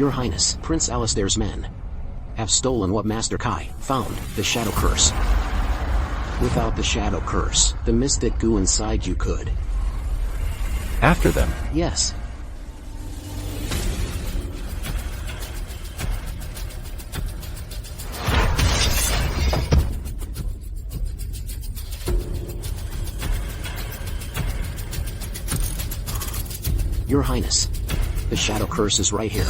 Your Highness, Prince Alistair's men have stolen what Master Kai found, the Shadow Curse. Without the Shadow Curse, the mystic goo inside you could. After them? Yes. Your Highness, the Shadow Curse is right here.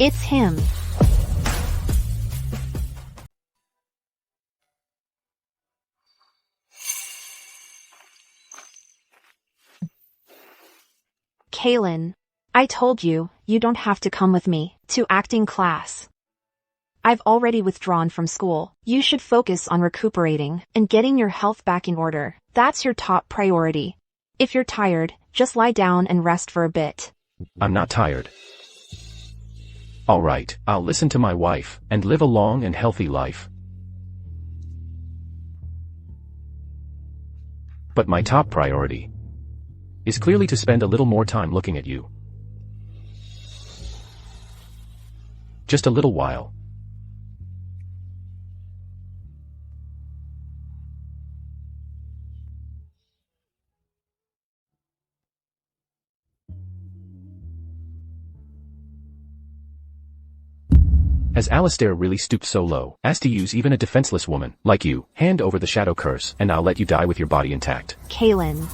It's him. Kaylin, I told you, you don't have to come with me to acting class. I've already withdrawn from school. You should focus on recuperating and getting your health back in order. That's your top priority. If you're tired, just lie down and rest for a bit. I'm not tired. All right, I'll listen to my wife and live a long and healthy life. But my top priority is clearly to spend a little more time looking at you. Just a little while. Has Alistair really stooped so low as to use even a defenseless woman like you? Hand over the Shadow Curse, and I'll let you die with your body intact. Kaylin.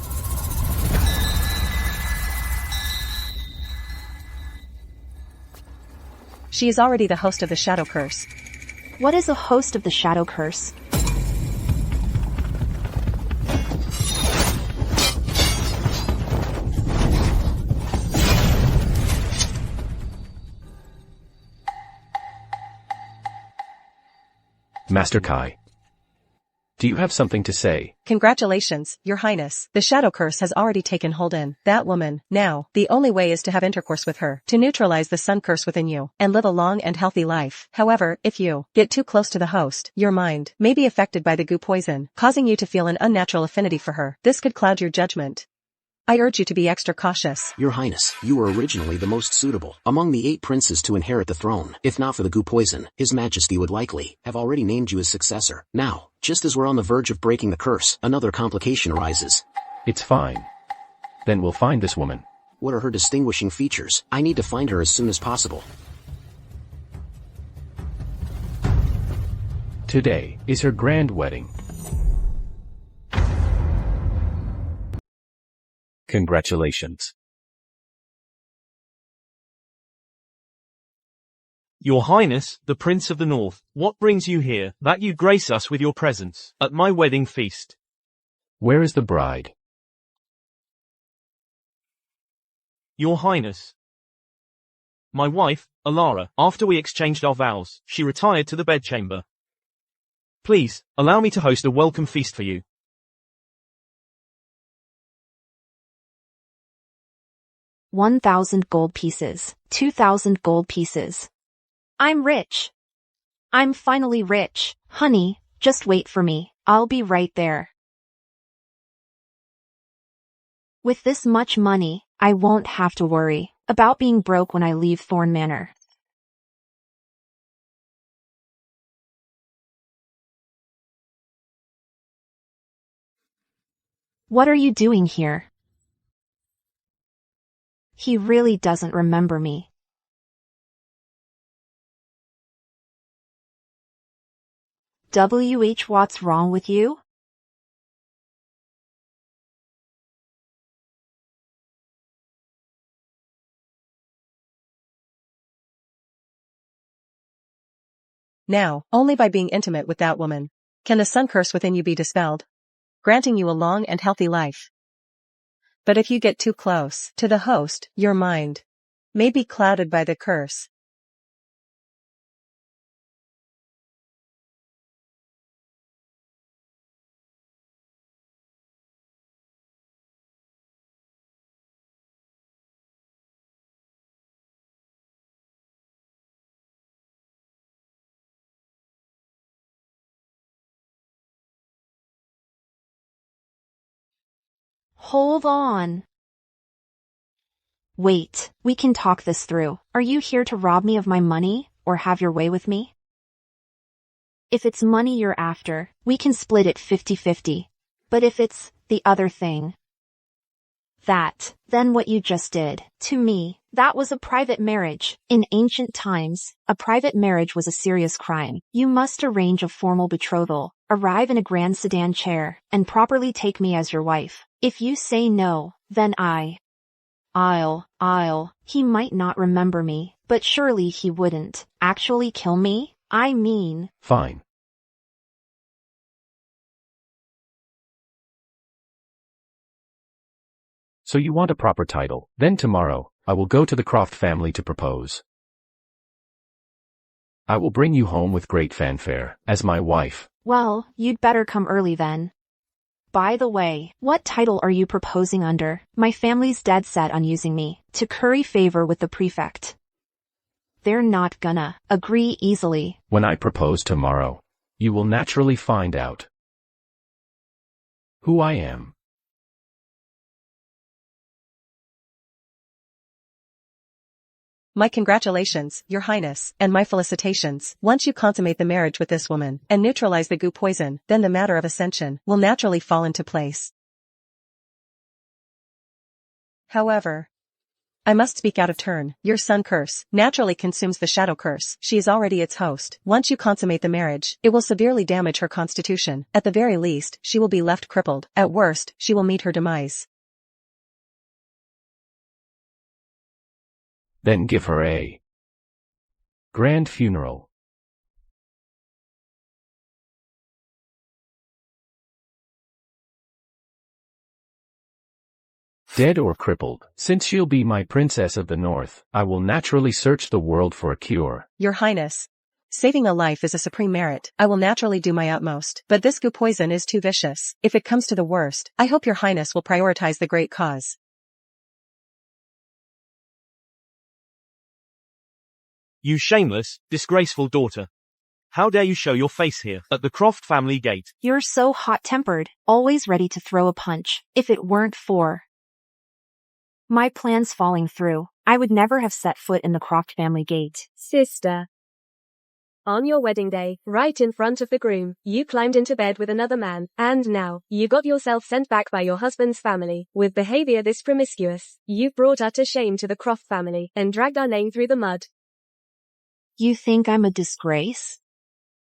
She is already the host of the Shadow Curse. What is a host of the Shadow Curse? Master Kai, do you have something to say? Congratulations, Your Highness. The Shadow Curse has already taken hold in that woman. Now, the only way is to have intercourse with her, to neutralize the Sun Curse within you, and live a long and healthy life. However, if you get too close to the host, your mind may be affected by the goo poison, causing you to feel an unnatural affinity for her. This could cloud your judgment. I urge you to be extra cautious. Your Highness, you were originally the most suitable among the 8 princes to inherit the throne. If not for the goo poison, His Majesty would likely have already named you his successor. Now, just as we're on the verge of breaking the curse, another complication arises. It's fine. Then we'll find this woman. What are her distinguishing features? I need to find her as soon as possible. Today is her grand wedding. Congratulations. Your Highness, the Prince of the North, what brings you here, that you grace us with your presence, at my wedding feast? Where is the bride? Your Highness, my wife, Alara, after we exchanged our vows, she retired to the bedchamber. Please, allow me to host a welcome feast for you. 1,000 gold pieces. 2,000 gold pieces. I'm rich. I'm finally rich. Honey, just wait for me. I'll be right there. With this much money, I won't have to worry about being broke when I leave Thorn Manor. What are you doing here? He really doesn't remember me. What's wrong with you? Now, only by being intimate with that woman can the Sun Curse within you be dispelled, granting you a long and healthy life. But if you get too close to the host, your mind may be clouded by the curse. Hold on. Wait, we can talk this through. Are you here to rob me of my money, or have your way with me? If it's money you're after, we can split it 50-50. But if it's the other thing, then what you just did, to me, that was a private marriage. In ancient times, a private marriage was a serious crime. You must arrange a formal betrothal, arrive in a grand sedan chair, and properly take me as your wife. If you say no, then he might not remember me, but surely he wouldn't actually kill me? I mean... Fine. So you want a proper title. Then tomorrow, I will go to the Croft family to propose. I will bring you home with great fanfare, as my wife. Well, you'd better come early then. By the way, what title are you proposing under? My family's dead set on using me to curry favor with the prefect. They're not gonna agree easily. When I propose tomorrow, you will naturally find out who I am. My congratulations, Your Highness, and my felicitations. Once you consummate the marriage with this woman, and neutralize the goo poison, then the matter of ascension will naturally fall into place. However, I must speak out of turn. Your sun curse naturally consumes the shadow curse. She is already its host. Once you consummate the marriage, it will severely damage her constitution. At the very least, she will be left crippled. At worst, she will meet her demise. Then give her a grand funeral. Dead or crippled, since she'll be my princess of the north, I will naturally search the world for a cure. Your Highness, saving a life is a supreme merit. I will naturally do my utmost, but this goo poison is too vicious. If it comes to the worst, I hope Your Highness will prioritize the great cause. You shameless, disgraceful daughter. How dare you show your face here, at the Croft family gate? You're so hot-tempered, always ready to throw a punch. If it weren't for my plans falling through, I would never have set foot in the Croft family gate. Sister. On your wedding day, right in front of the groom, you climbed into bed with another man, and now, you got yourself sent back by your husband's family. With behavior this promiscuous, you've brought utter shame to the Croft family, and dragged our name through the mud. You think I'm a disgrace?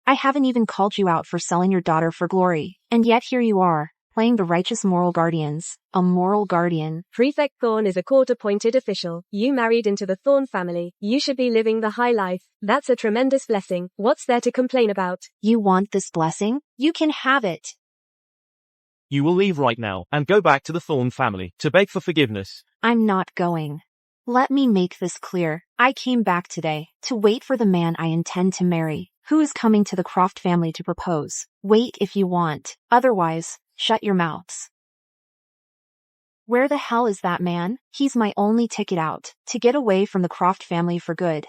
I haven't even called you out for selling your daughter for glory, and yet here you are, playing the righteous moral guardians. A moral guardian. Prefect Thorn is a court-appointed official. You married into the Thorn family. You should be living the high life. That's a tremendous blessing. What's there to complain about? You want this blessing? You can have it. You will leave right now, and go back to the Thorn family, to beg for forgiveness. I'm not going. Let me make this clear. I came back today to wait for the man I intend to marry, who is coming to the Croft family to propose. Wait if you want. Otherwise, shut your mouths. Where the hell is that man? He's my only ticket out, to get away from the Croft family for good.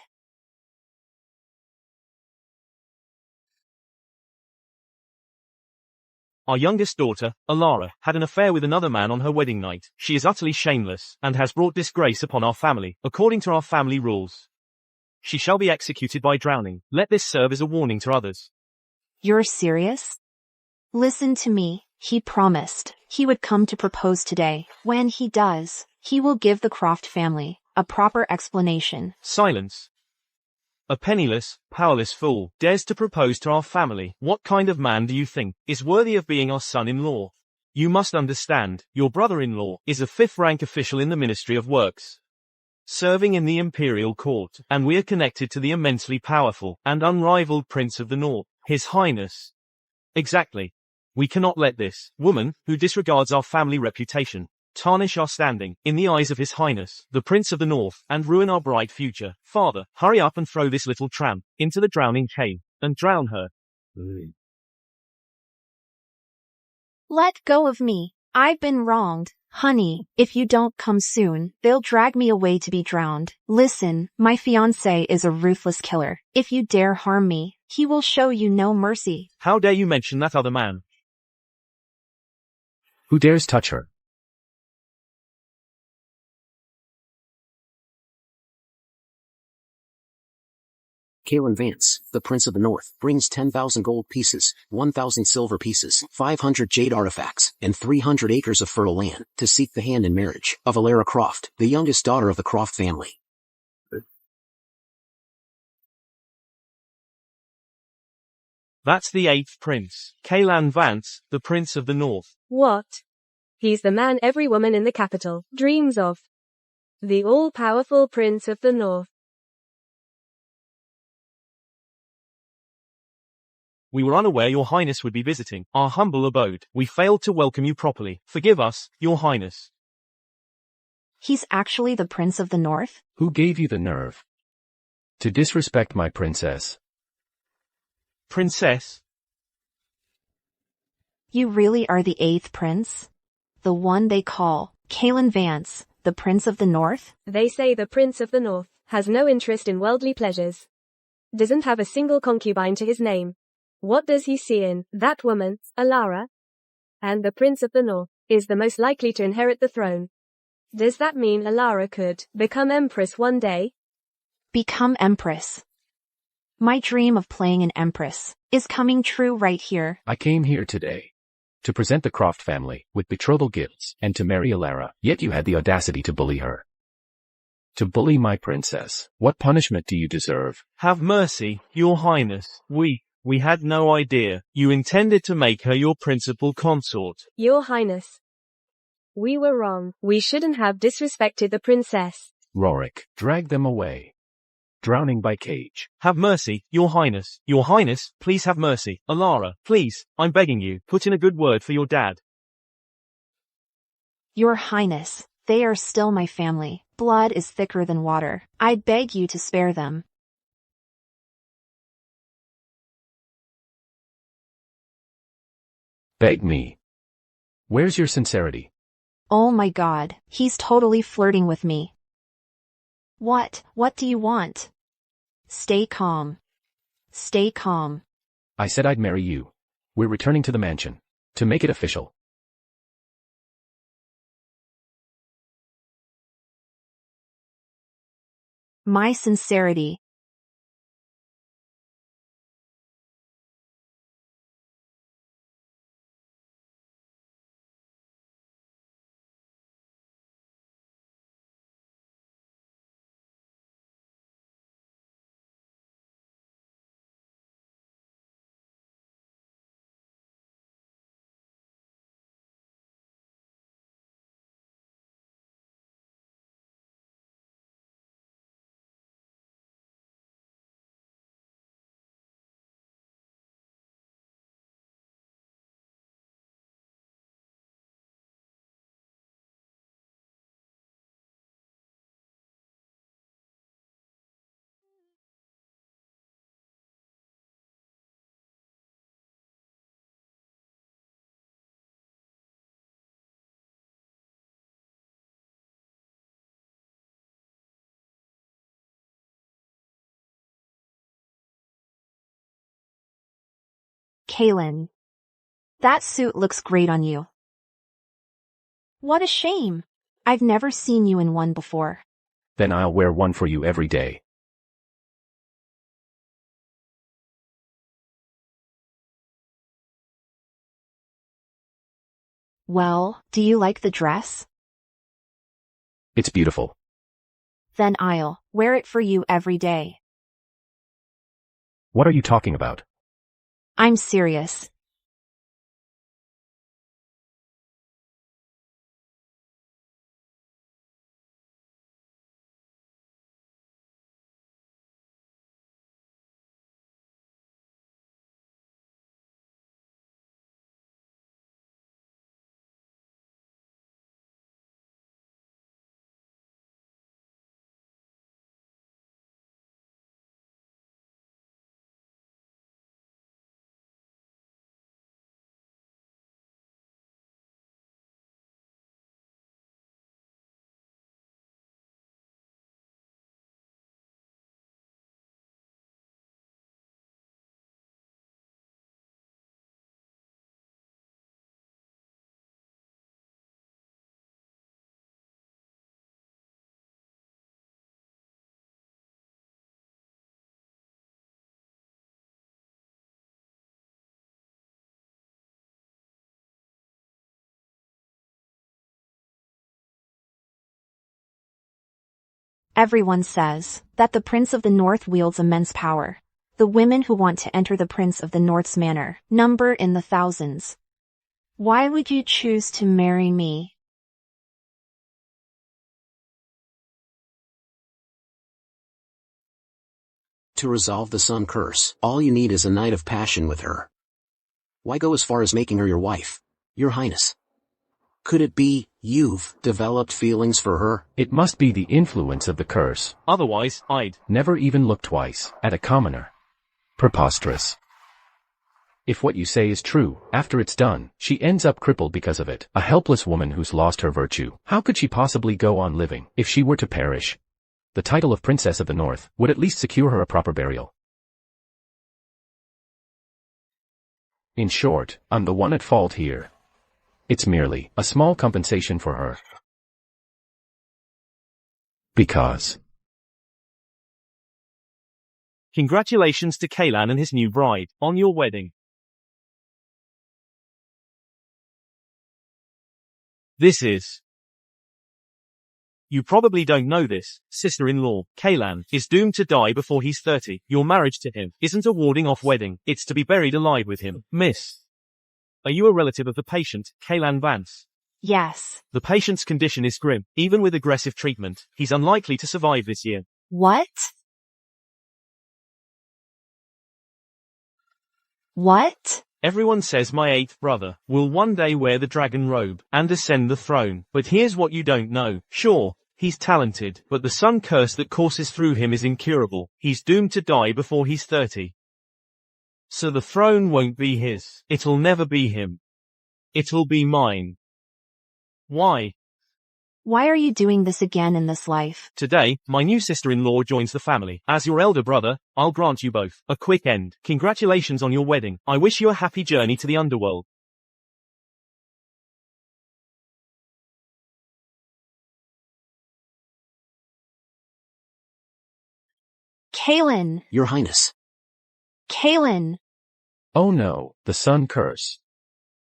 Our youngest daughter, Alara, had an affair with another man on her wedding night. She is utterly shameless, and has brought disgrace upon our family, according to our family rules. She shall be executed by drowning. Let this serve as a warning to others. You're serious? Listen to me. He promised he would come to propose today. When he does, he will give the Croft family a proper explanation. Silence. A penniless, powerless fool dares to propose to our family. What kind of man do you think is worthy of being our son-in-law? You must understand, your brother-in-law is a fifth-rank official in the Ministry of Works, serving in the imperial court, and we are connected to the immensely powerful and unrivaled Prince of the North, His Highness. Exactly. We cannot let this woman, who disregards our family reputation, tarnish our standing in the eyes of His Highness, the Prince of the North, and ruin our bright future. Father, hurry up and throw this little tramp into the drowning cave, and drown her. Let go of me. I've been wronged. Honey, if you don't come soon, they'll drag me away to be drowned. Listen, my fiancé is a ruthless killer. If you dare harm me, he will show you no mercy. How dare you mention that other man? Who dares touch her? Kalen Vance, the Prince of the North, brings 10,000 gold pieces, 1,000 silver pieces, 500 jade artifacts, and 300 acres of fertile land to seek the hand in marriage of Alara Croft, the youngest daughter of the Croft family. That's the 8th prince, Kalen Vance, the Prince of the North. What? He's the man every woman in the capital dreams of. The all-powerful Prince of the North. We were unaware your highness would be visiting our humble abode. We failed to welcome you properly. Forgive us, your highness. He's actually the Prince of the North? Who gave you the nerve to disrespect my princess? Princess? You really are the 8th prince? The one they call Kalen Vance, the Prince of the North? They say the Prince of the North has no interest in worldly pleasures. Doesn't have a single concubine to his name. What does he see in that woman, Alara? And the Prince of the North is the most likely to inherit the throne. Does that mean Alara could become empress one day? Become empress. My dream of playing an empress is coming true right here. I came here today to present the Croft family with betrothal gifts and to marry Alara, yet you had the audacity to bully her. To bully my princess. What punishment do you deserve? Have mercy, your highness. We had no idea. You intended to make her your principal consort. Your highness. We were wrong. We shouldn't have disrespected the princess. Rorik, drag them away. Drowning by cage. Have mercy, your highness. Your highness, please have mercy. Alara, please, I'm begging you, put in a good word for your dad. Your highness, they are still my family. Blood is thicker than water. I beg you to spare them. Beg me. Where's your sincerity? Oh my god, he's totally flirting with me. What do you want? Stay calm. Stay calm. I said I'd marry you. We're returning to the mansion. To make it official. My sincerity. Kalen. That suit looks great on you. What a shame. I've never seen you in one before. Then I'll wear one for you every day. Well, do you like the dress? It's beautiful. Then I'll wear it for you every day. What are you talking about? I'm serious. Everyone says that the Prince of the North wields immense power. The women who want to enter the Prince of the North's manor number in the thousands. Why would you choose to marry me? To resolve the sun curse, all you need is a night of passion with her. Why go as far as making her your wife, Your Highness? Could it be, you've developed feelings for her? It must be the influence of the curse. Otherwise, I'd Never even look twice at a commoner. Preposterous. If what you say is true, after it's done, she ends up crippled because of it. A helpless woman who's lost her virtue. How could she possibly go on living if she were to perish? The title of Princess of the North would at least secure her a proper burial. In short, I'm the one at fault here. It's merely a small compensation for her. Because. Congratulations to Kaylan and his new bride on your wedding. This is. You probably don't know this, sister-in-law, Kaylan, is doomed to die before he's 30. Your marriage to him isn't a warding-off wedding, it's to be buried alive with him. Miss. Are you a relative of the patient, Kaylan Vance? Yes. The patient's condition is grim. Even with aggressive treatment, he's unlikely to survive this year. What? What? Everyone says my eighth brother will one day wear the dragon robe and ascend the throne. But here's what you don't know. Sure, he's talented, but the sun curse that courses through him is incurable. He's doomed to die before he's 30. So the throne won't be his. It'll never be him. It'll be mine. Why? Why are you doing this again in this life? Today, my new sister-in-law joins the family. As your elder brother, I'll grant you both a quick end. Congratulations on your wedding. I wish you a happy journey to the underworld. Kaylan! Your Highness. Kaylan! Oh no, the sun curse.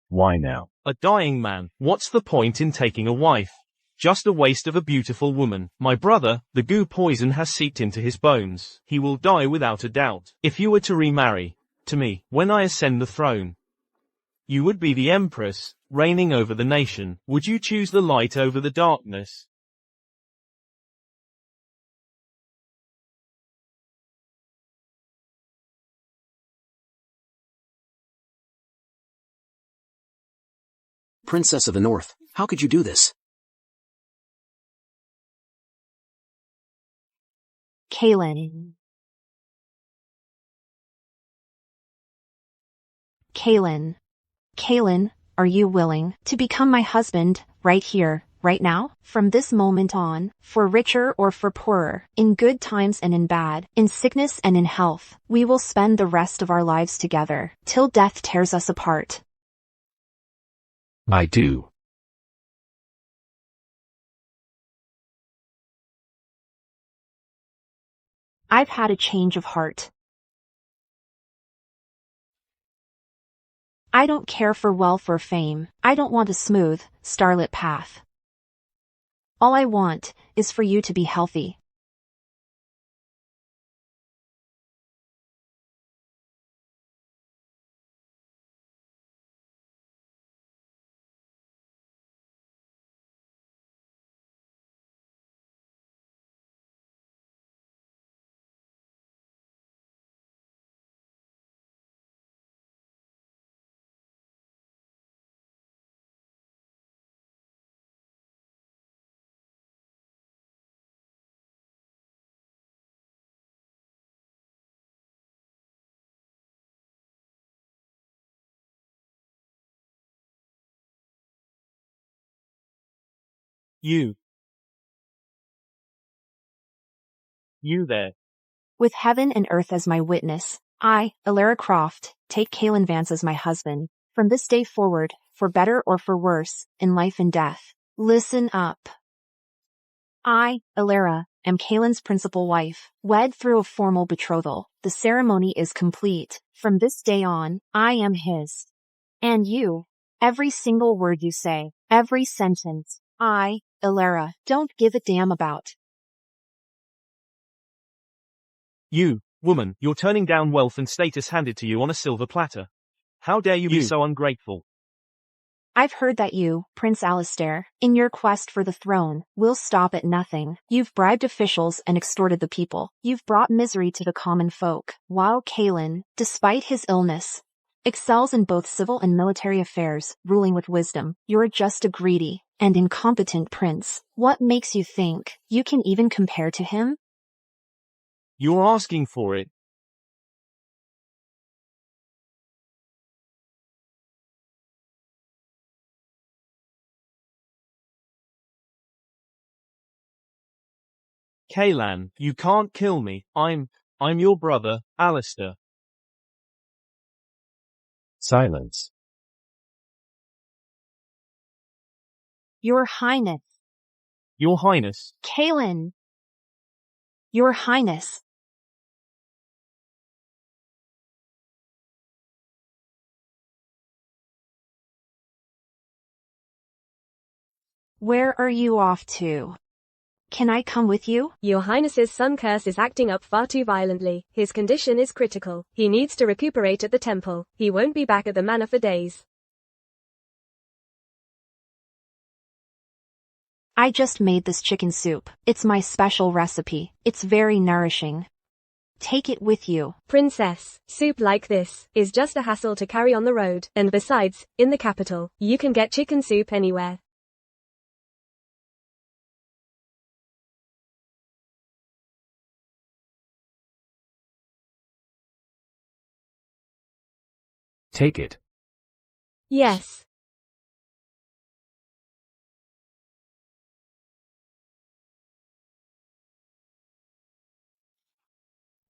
Why now? A dying man. What's the point in taking a wife? Just a waste of a beautiful woman. My brother, the goo poison has seeped into his bones. He will die without a doubt. If you were to remarry, to me, when I ascend the throne, you would be the empress, reigning over the nation. Would you choose the light over the darkness? Princess of the North, how could you do this? Kaylan. Kaylan. Kaylan, are you willing to become my husband, right here, right now? From this moment on, for richer or for poorer, in good times and in bad, in sickness and in health, we will spend the rest of our lives together, till death tears us apart. I do. I've had a change of heart. I don't care for wealth or fame. I don't want a smooth, starlit path. All I want is for you to be healthy. You there. With heaven and earth as my witness, I, Alara Croft, take Kaylan Vance as my husband. From this day forward, for better or for worse, in life and death. Listen up. I, Alara, am Kaylan's principal wife, wed through a formal betrothal. The ceremony is complete. From this day on, I am his. And you. Every single word you say, every sentence, I, Alara, don't give a damn about. You, woman, you're turning down wealth and status handed to you on a silver platter. How dare you be so ungrateful? I've heard that you, Prince Alistair, in your quest for the throne, will stop at nothing. You've bribed officials and extorted the people. You've brought misery to the common folk, while Kaelin, despite his illness, excels in both civil and military affairs, ruling with wisdom. You're just a greedy and incompetent prince. What makes you think you can even compare to him? You're asking for it. Kaelan, you can't kill me. I'm your brother, Alistair. Silence. Your Highness. Your Highness. Kaelin. Your Highness. Where are you off to? Can I come with you? Your Highness's sun curse is acting up far too violently. His condition is critical. He needs to recuperate at the temple. He won't be back at the manor for days. I just made this chicken soup. It's my special recipe. It's very nourishing. Take it with you. Princess, soup like this is just a hassle to carry on the road. And besides, in the capital, you can get chicken soup anywhere. Take it. Yes.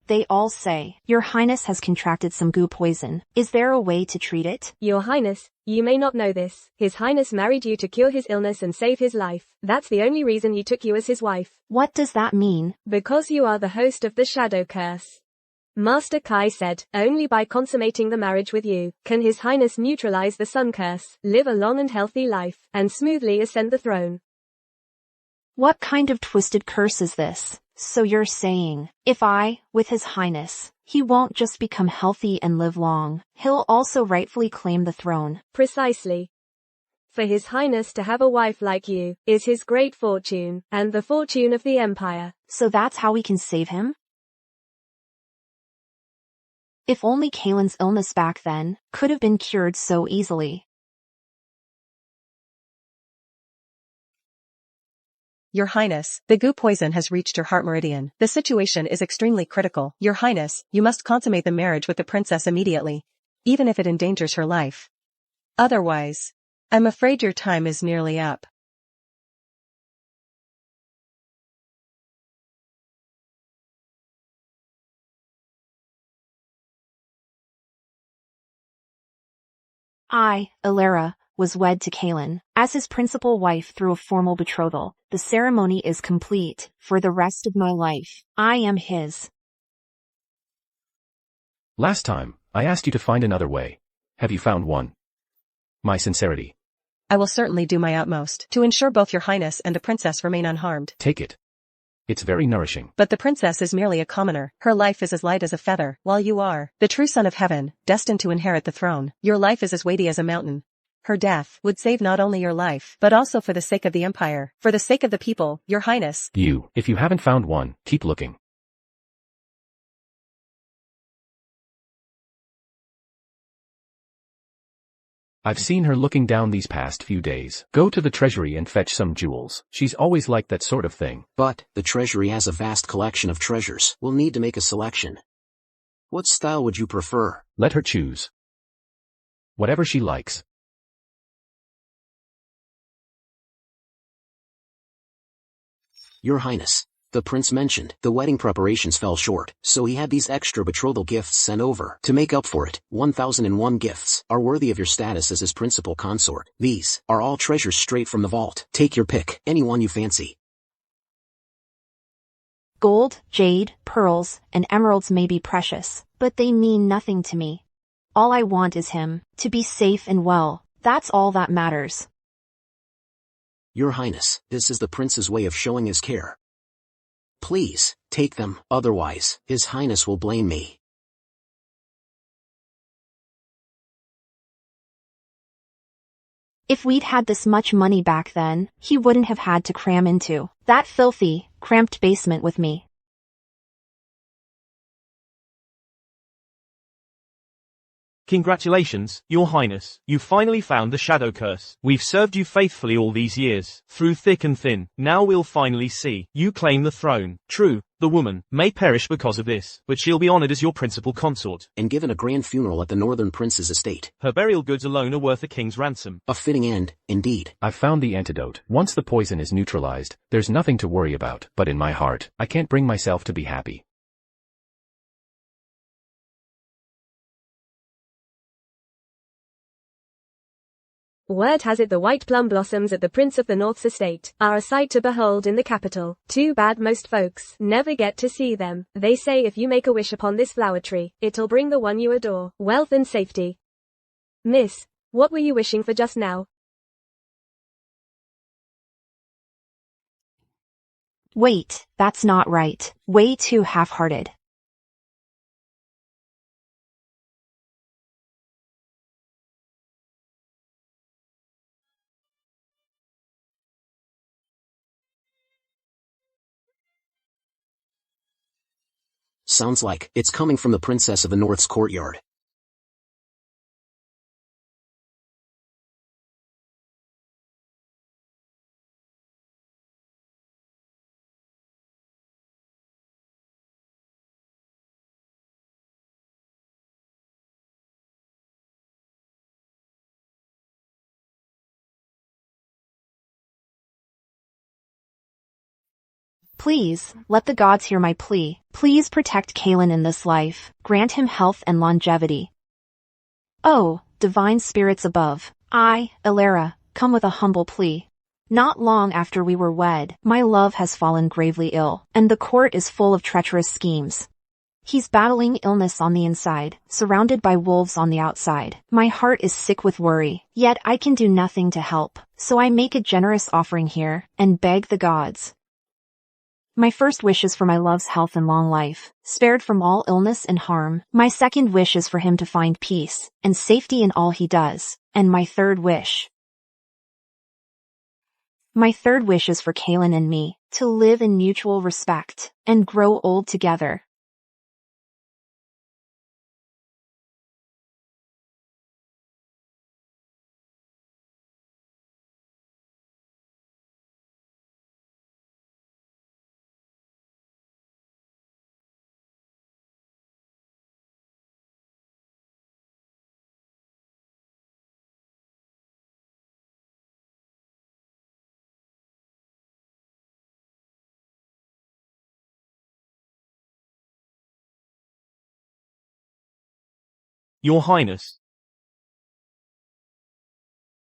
They all say, Your Highness has contracted some goo poison. Is there a way to treat it? Your Highness, you may not know this. His Highness married you to cure his illness and save his life. That's the only reason he took you as his wife. What does that mean? Because you are the host of the shadow curse. Master Kai said, only by consummating the marriage with you, can His Highness neutralize the sun curse, live a long and healthy life, and smoothly ascend the throne. What kind of twisted curse is this? So you're saying, if I, with His Highness, he won't just become healthy and live long, he'll also rightfully claim the throne. Precisely. For His Highness to have a wife like you, is his great fortune, and the fortune of the Empire. So that's how we can save him? If only Kaelin's illness back then could have been cured so easily. Your Highness, the goo poison has reached your heart meridian. The situation is extremely critical. Your Highness, you must consummate the marriage with the princess immediately, even if it endangers her life. Otherwise, I'm afraid your time is nearly up. I, Ilara, was wed to Kaelin as his principal wife through a formal betrothal. The ceremony is complete. For the rest of my life, I am his. Last time, I asked you to find another way. Have you found one? My sincerity. I will certainly do my utmost to ensure both your Highness and the princess remain unharmed. Take it. It's very nourishing. But the princess is merely a commoner. Her life is as light as a feather, while you are the true son of heaven, destined to inherit the throne. Your life is as weighty as a mountain. Her death would save not only your life, but also for the sake of the empire, for the sake of the people, your Highness. If you haven't found one, keep looking. I've seen her looking down these past few days. Go to the treasury and fetch some jewels. She's always like that sort of thing. But, the treasury has a vast collection of treasures. We'll need to make a selection. What style would you prefer? Let her choose. Whatever she likes. Your Highness, the prince mentioned the wedding preparations fell short, so he had these extra betrothal gifts sent over. To make up for it, 1001 gifts are worthy of your status as his principal consort. These are all treasures straight from the vault. Take your pick, any one you fancy. Gold, jade, pearls, and emeralds may be precious, but they mean nothing to me. All I want is him to be safe and well. That's all that matters. Your Highness, this is the prince's way of showing his care. Please, take them, otherwise, His Highness will blame me. If we'd had this much money back then, he wouldn't have had to cram into that filthy, cramped basement with me. Congratulations, Your Highness. You finally found the shadow curse. We've served you faithfully all these years, through thick and thin. Now we'll finally see you claim the throne. True, the woman may perish because of this, but she'll be honored as your principal consort, And given a grand funeral at the northern prince's estate. Her burial goods alone are worth a king's ransom. A fitting end, indeed. I've found the antidote. Once the poison is neutralized, there's nothing to worry about. But in my heart, I can't bring myself to be happy. Word has it the white plum blossoms at the Prince of the North's estate are a sight to behold in the capital. Too bad most folks never get to see them. They say if you make a wish upon this flower tree, it'll bring the one you adore wealth and safety. Miss, what were you wishing for just now? Wait, that's not right. Way too half-hearted. Sounds like it's coming from the Princess of the North's courtyard. Please, let the gods hear my plea. Please protect Kalen in this life. Grant him health and longevity. Oh, divine spirits above, I, Elara, come with a humble plea. Not long after we were wed, my love has fallen gravely ill, and the court is full of treacherous schemes. He's battling illness on the inside, surrounded by wolves on the outside. My heart is sick with worry, yet I can do nothing to help, so I make a generous offering here, and beg the gods. My first wish is for my love's health and long life, spared from all illness and harm. My second wish is for him to find peace and safety in all he does. And my third wish is for Kalen and me to live in mutual respect and grow old together. Your Highness.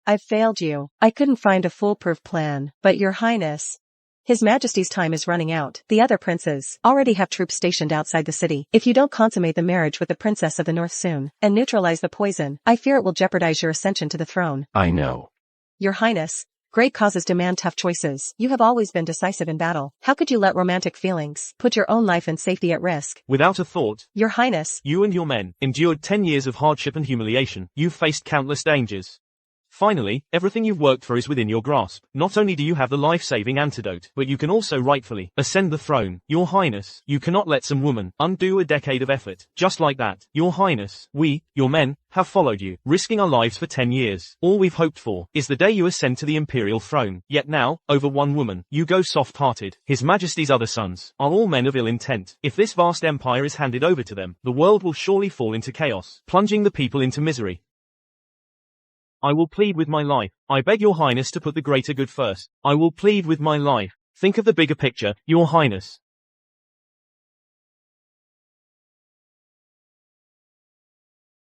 I've failed you. I couldn't find a foolproof plan, but Your Highness. His Majesty's time is running out. The other princes already have troops stationed outside the city. If you don't consummate the marriage with the Princess of the North soon, and neutralize the poison, I fear it will jeopardize your ascension to the throne. I know. Your Highness, great causes demand tough choices. You have always been decisive in battle. How could you let romantic feelings put your own life and safety at risk? Without a thought, Your Highness, you and your men endured 10 years of hardship and humiliation. You've faced countless dangers. Finally, everything you've worked for is within your grasp. Not only do you have the life-saving antidote, but you can also rightfully ascend the throne. Your Highness, you cannot let some woman undo a decade of effort. Just like that. Your Highness, we, your men, have followed you, risking our lives for 10 years. All we've hoped for is the day you ascend to the imperial throne. Yet now, over one woman, you go soft-hearted. His Majesty's other sons are all men of ill intent. If this vast empire is handed over to them, the world will surely fall into chaos, plunging the people into misery. I will plead with my life. I beg your highness to put the greater good first. I will plead with my life. Think of the bigger picture, your highness.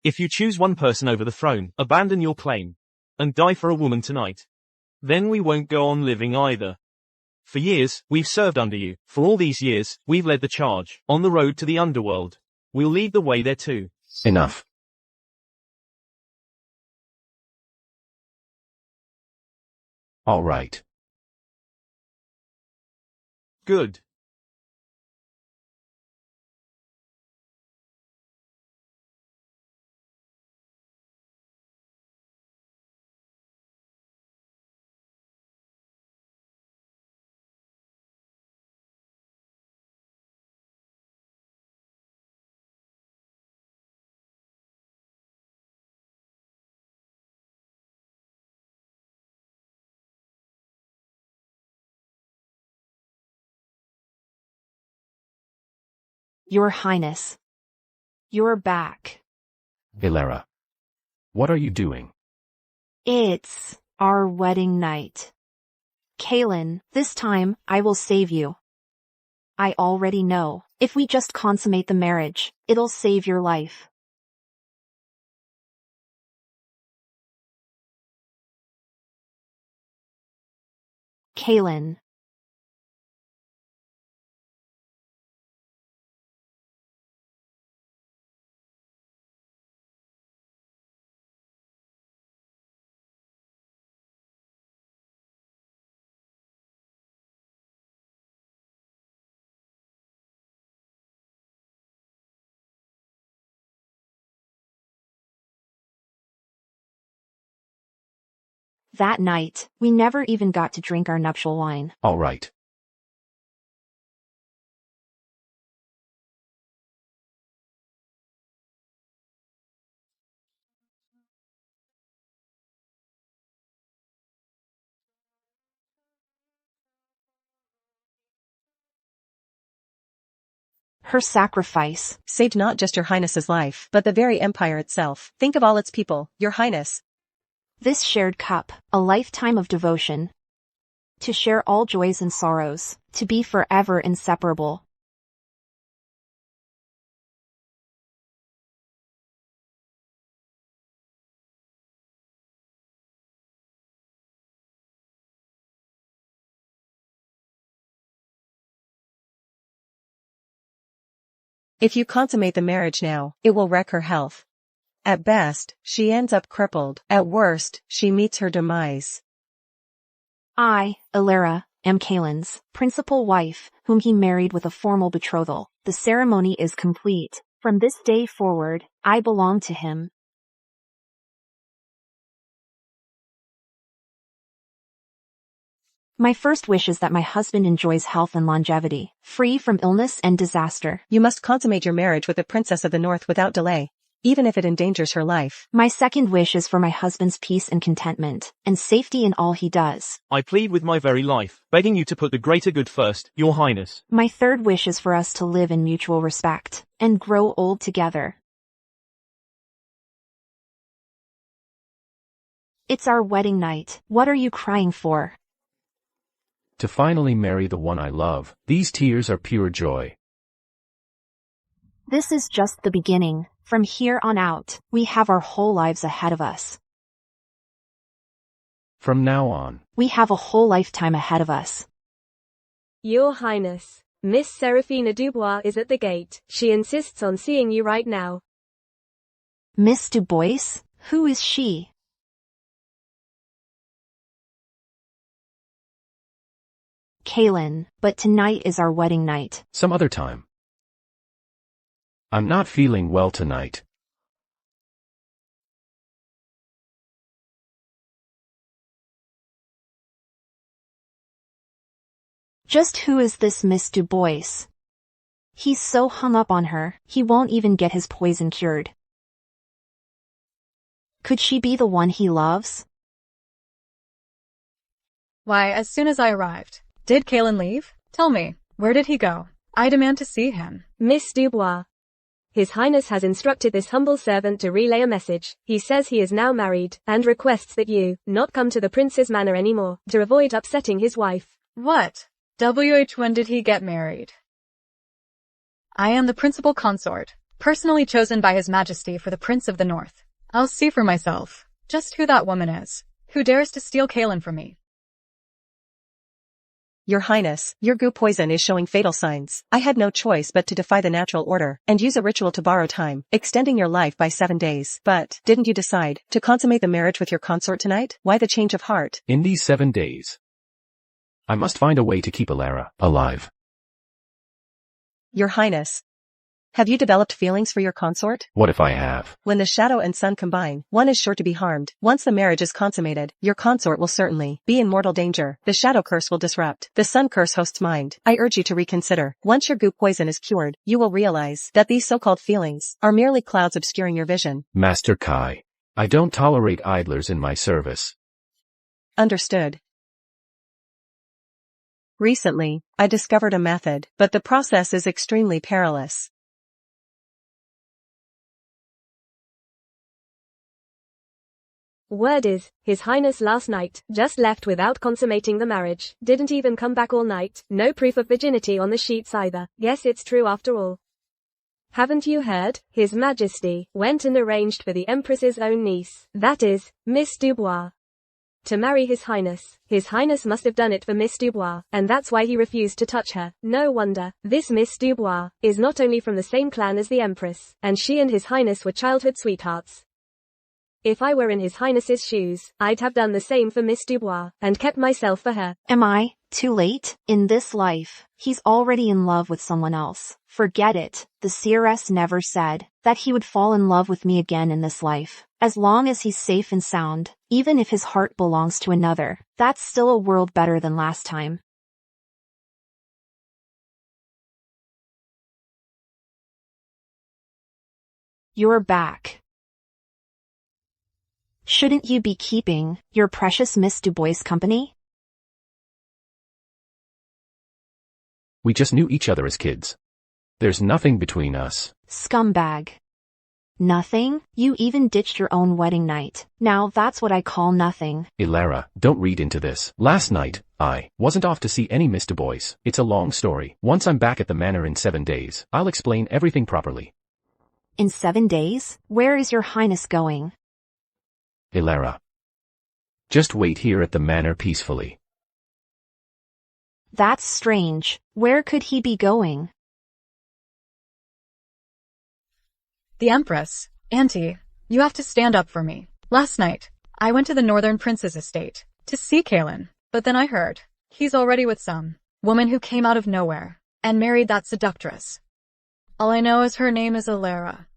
If you choose one person over the throne, abandon your claim, and die for a woman tonight, then we won't go on living either. For years, we've served under you. For all these years, we've led the charge. On the road to the underworld. We'll lead the way there too. Enough. All right. Good. Your Highness. You're back. Ilara. What are you doing? It's our wedding night. Kaelin, this time, I will save you. I already know, if we just consummate the marriage, it'll save your life. Kaelin. That night, we never even got to drink our nuptial wine. All right. Her sacrifice. Saved not just your highness's life, but the very empire itself. Think of all its people, your highness. This shared cup, a lifetime of devotion. To share all joys and sorrows, to be forever inseparable. If you consummate the marriage now, it will wreck her health. At best, she ends up crippled. At worst, she meets her demise. I, Ilara, am Kaelin's principal wife, whom he married with a formal betrothal. The ceremony is complete. From this day forward, I belong to him. My first wish is that my husband enjoys health and longevity, free from illness and disaster. You must consummate your marriage with the princess of the north without delay, even if it endangers her life. My second wish is for my husband's peace and contentment, and safety in all he does. I plead with my very life, begging you to put the greater good first, Your Highness. My third wish is for us to live in mutual respect, and grow old together. It's our wedding night. What are you crying for? To finally marry the one I love. These tears are pure joy. This is just the beginning. From here on out, we have our whole lives ahead of us. From now on, we have a whole lifetime ahead of us. Your Highness, Miss Seraphina Dubois is at the gate. She insists on seeing you right now. Miss Dubois? Who is she? Kaelin, but tonight is our wedding night. some other time. I'm not feeling well tonight. Just who is this Miss Dubois? He's so hung up on her, he won't even get his poison cured. Could she be the one he loves? Why, as soon as I arrived. Did Kaelin leave? Tell me, where did he go? I demand to see him. Miss Dubois. His Highness has instructed this humble servant to relay a message. He says he is now married, and requests that you not come to the prince's manor anymore, to avoid upsetting his wife. What? When did he get married? I am the principal consort, personally chosen by His Majesty for the Prince of the North. I'll see for myself, just who that woman is, who dares to steal Kaelin from me. Your Highness, your goo poison is showing fatal signs. I had no choice but to defy the natural order, and use a ritual to borrow time, extending your life by 7 days. But, didn't you decide to consummate the marriage with your consort tonight? Why the change of heart? In these 7 days, I must find a way to keep Ilara alive. Your Highness. Have you developed feelings for your consort? What if I have? When the shadow and sun combine, one is sure to be harmed. Once the marriage is consummated, your consort will certainly be in mortal danger. The shadow curse will disrupt the sun curse host's mind. I urge you to reconsider. Once your goo poison is cured, you will realize that these so-called feelings are merely clouds obscuring your vision. Master Kai, I don't tolerate idlers in my service. Understood. Recently, I discovered a method, but the process is extremely perilous. Word is, His Highness last night just left without consummating the marriage. Didn't even come back all night. No proof of virginity on the sheets either. Guess it's true after all. Haven't you heard? His Majesty went and arranged for the Empress's own niece, that is, Miss Dubois, to marry His Highness. His Highness must have done it for Miss Dubois, and that's why he refused to touch her. No wonder. This Miss Dubois is not only from the same clan as the Empress, and she and His Highness were childhood sweethearts. If I were in His Highness's shoes, I'd have done the same for Miss Dubois, and kept myself for her. Am I too late? In this life, he's already in love with someone else. Forget it. The CRS never said that he would fall in love with me again in this life. As long as he's safe and sound, even if his heart belongs to another, that's still a world better than last time. You're back. Shouldn't you be keeping your precious Miss Dubois company? We just knew each other as kids. There's nothing between us. Scumbag. Nothing? You even ditched your own wedding night. Now that's what I call nothing. Ilara, don't read into this. Last night, I wasn't off to see any Miss Dubois. It's a long story. Once I'm back at the manor in 7 days, I'll explain everything properly. In 7 days? Where is your highness going? Ilara. Just wait here at the manor peacefully. That's strange. Where could he be going? The Empress. Auntie, you have to stand up for me. Last night, I went to the Northern Prince's estate to see Kaelin, but then I heard he's already with some woman who came out of nowhere and married that seductress. All I know is her name is Ilara.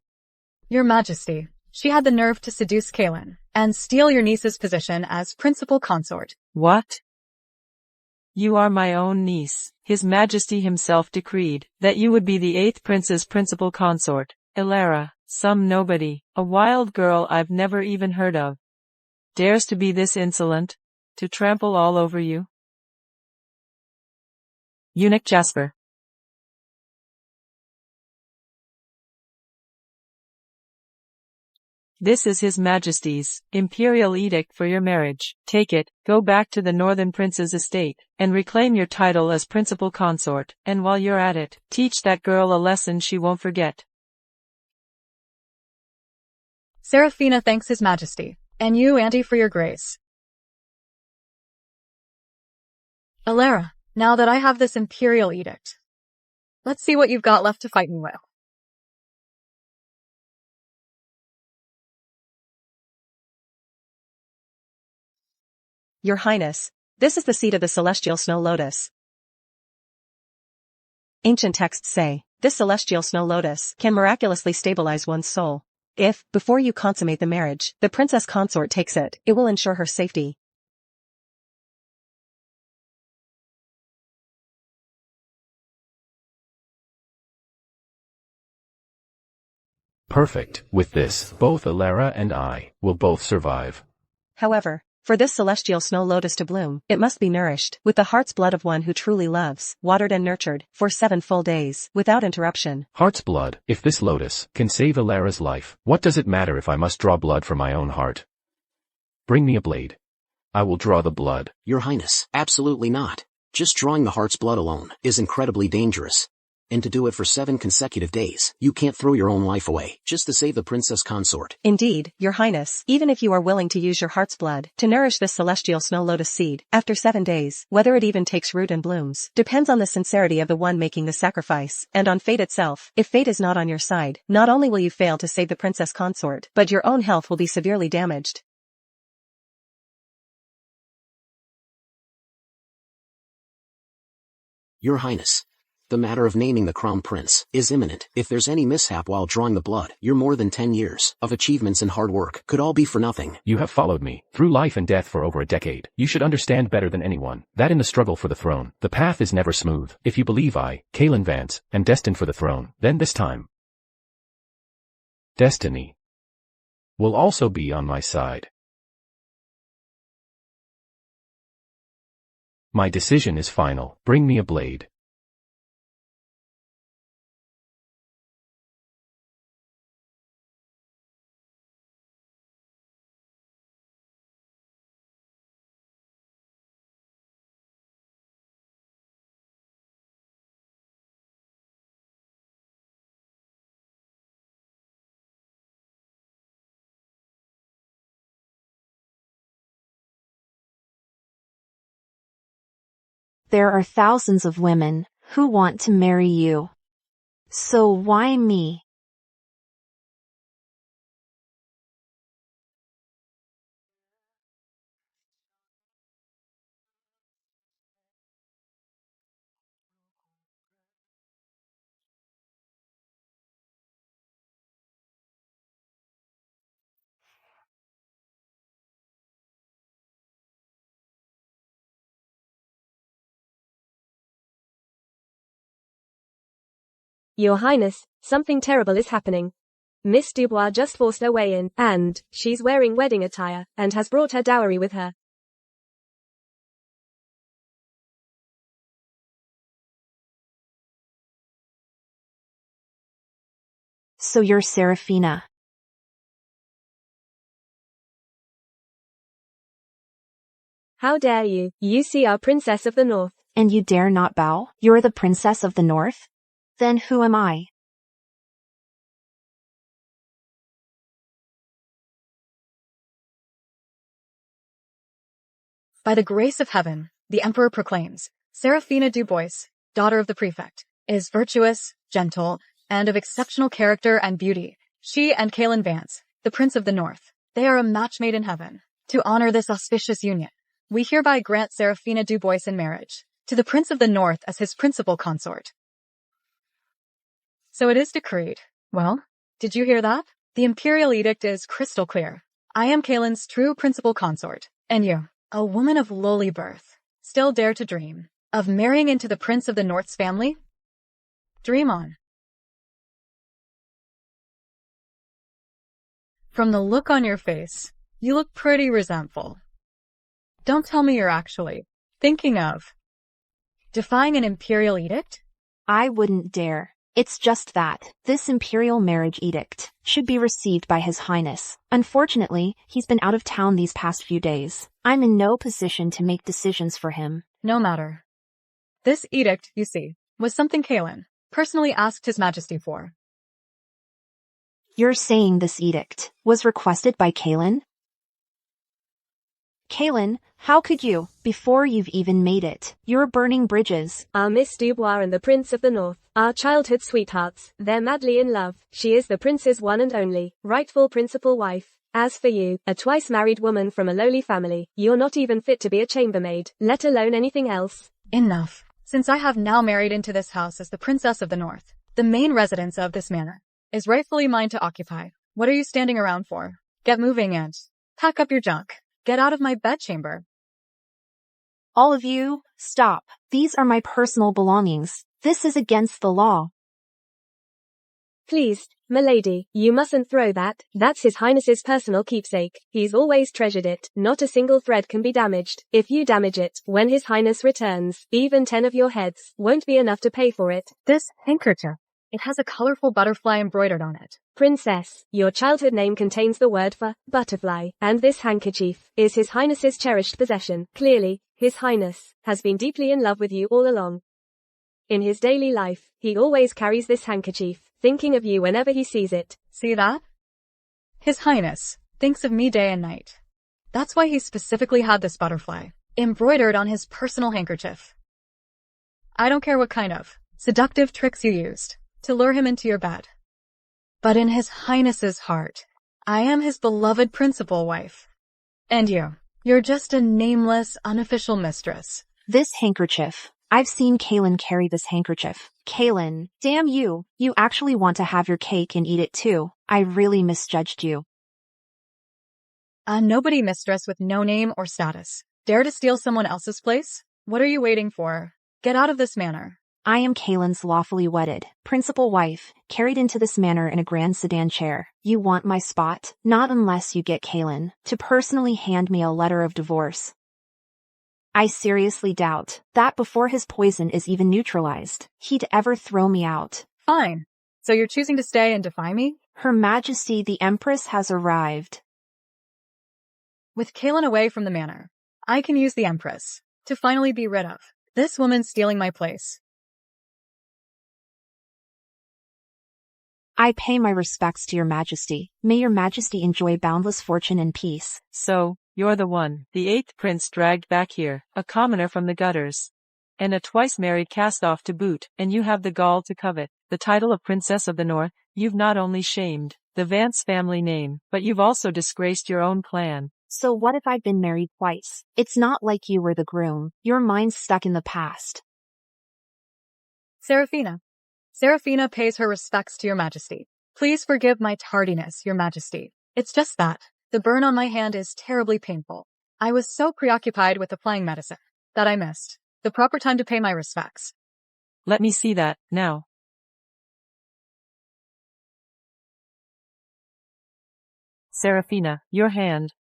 Your Majesty, she had the nerve to seduce Kaelin and steal your niece's position as principal consort. What? You are my own niece. His Majesty himself decreed that you would be the 8th prince's principal consort. Ilara, some nobody, a wild girl I've never even heard of, dares to be this insolent, to trample all over you? Eunuch Jasper. This is His Majesty's imperial edict for your marriage. Take it, go back to the Northern Prince's estate, and reclaim your title as principal consort, and while you're at it, teach that girl a lesson she won't forget. Seraphina thanks His Majesty, and you, Auntie, for your grace. Ilara, now that I have this imperial edict, let's see what you've got left to fight me with. Your Highness, this is the seat of the celestial snow lotus. Ancient texts say, this celestial snow lotus can miraculously stabilize one's soul. If, before you consummate the marriage, the princess consort takes it, it will ensure her safety. Perfect. With this, both Ilara and I will both survive. However, for this celestial snow lotus to bloom, it must be nourished with the heart's blood of one who truly loves, watered and nurtured, for 7 full days, without interruption. Heart's blood. If this lotus can save Ilara's life, what does it matter if I must draw blood from my own heart? Bring me a blade. I will draw the blood. Your Highness, absolutely not. Just drawing the heart's blood alone is incredibly dangerous. And to do it for 7 consecutive days, you can't throw your own life away, just to save the princess consort. Indeed, Your Highness, even if you are willing to use your heart's blood to nourish this celestial snow lotus seed, after 7 days, whether it even takes root and blooms, depends on the sincerity of the one making the sacrifice, and on fate itself. If fate is not on your side, not only will you fail to save the princess consort, but your own health will be severely damaged. Your Highness, the matter of naming the crown prince is imminent. If there's any mishap while drawing the blood, your more than 10 years of achievements and hard work could all be for nothing. You have followed me through life and death for over a decade. You should understand better than anyone that in the struggle for the throne, the path is never smooth. If you believe I, Kaelin Vance, am destined for the throne, then this time, destiny will also be on my side. My decision is final. Bring me a blade. There are thousands of women who want to marry you. So why me? Your Highness, something terrible is happening. Miss Dubois just forced her way in, and she's wearing wedding attire, and has brought her dowry with her. So you're Seraphina. How dare you? You see our Princess of the North. And you dare not bow? You're the Princess of the North? Then who am I? By the grace of heaven, the Emperor proclaims, Seraphina Dubois, daughter of the Prefect, is virtuous, gentle, and of exceptional character and beauty. She and Kaelan Vance, the Prince of the North, they are a match made in heaven. To honor this auspicious union, we hereby grant Seraphina Dubois in marriage to the Prince of the North as his principal consort. So it is decreed. Well, did you hear that? The imperial edict is crystal clear. I am Kaelan's true principal consort, and you, a woman of lowly birth, still dare to dream of marrying into the Prince of the North's family? Dream on. From the look on your face, you look pretty resentful. Don't tell me you're actually thinking of defying an imperial edict? I wouldn't dare. It's just that this imperial marriage edict should be received by His Highness. Unfortunately, he's been out of town these past few days. I'm in no position to make decisions for him. No matter. This edict, you see, was something Kaelan personally asked His Majesty for. You're saying this edict was requested by Kaelan? Kaelan, how could you, before you've even made it? You're burning bridges. Our Miss Dubois and the Prince of the North, our childhood sweethearts, they're madly in love. She is the prince's one and only, rightful principal wife. As for you, a twice-married woman from a lowly family, you're not even fit to be a chambermaid, let alone anything else. Enough. Since I have now married into this house as the Princess of the North, the main residence of this manor is rightfully mine to occupy. What are you standing around for? Get moving and pack up your junk. Get out of my bedchamber. All of you, stop. These are my personal belongings. This is against the law. Please, milady, you mustn't throw that. That's His Highness's personal keepsake. He's always treasured it. Not a single thread can be damaged. If you damage it, when His Highness returns, even 10 of your heads won't be enough to pay for it. This handkerchief, it has a colorful butterfly embroidered on it. Princess, your childhood name contains the word for butterfly, and this handkerchief is His Highness's cherished possession. Clearly, His Highness has been deeply in love with you all along. In his daily life, he always carries this handkerchief, thinking of you whenever he sees it. See that? His Highness thinks of me day and night. That's why he specifically had this butterfly embroidered on his personal handkerchief. I don't care what kind of seductive tricks you used to lure him into your bed. But in His Highness's heart, I am his beloved principal wife. And you're just a nameless, unofficial mistress. This handkerchief. I've seen Kaelan carry this handkerchief. Kaelan, damn you, you actually want to have your cake and eat it too. I really misjudged you. A nobody mistress with no name or status. Dare to steal someone else's place? What are you waiting for? Get out of this manor. I am Kaelan's lawfully wedded, principal wife, carried into this manor in a grand sedan chair. You want my spot? Not unless you get Kaelan to personally hand me a letter of divorce. I seriously doubt that before his poison is even neutralized, he'd ever throw me out. Fine. So you're choosing to stay and defy me? Her Majesty the Empress has arrived. With Kaelan away from the manor, I can use the Empress to finally be rid of this woman stealing my place. I pay my respects to your Majesty. May your Majesty enjoy boundless fortune and peace. So, you're the one, the 8th prince dragged back here, a commoner from the gutters. And a twice-married cast-off to boot, and you have the gall to covet the title of Princess of the North. You've not only shamed the Vance family name, but you've also disgraced your own clan. So what if I'd been married twice? It's not like you were the groom. Your mind's stuck in the past. Seraphina. Seraphina pays her respects to your majesty. Please forgive my tardiness, your majesty. It's just that the burn on my hand is terribly painful. I was so preoccupied with applying medicine that I missed the proper time to pay my respects. Let me see that, now. Seraphina, your hand.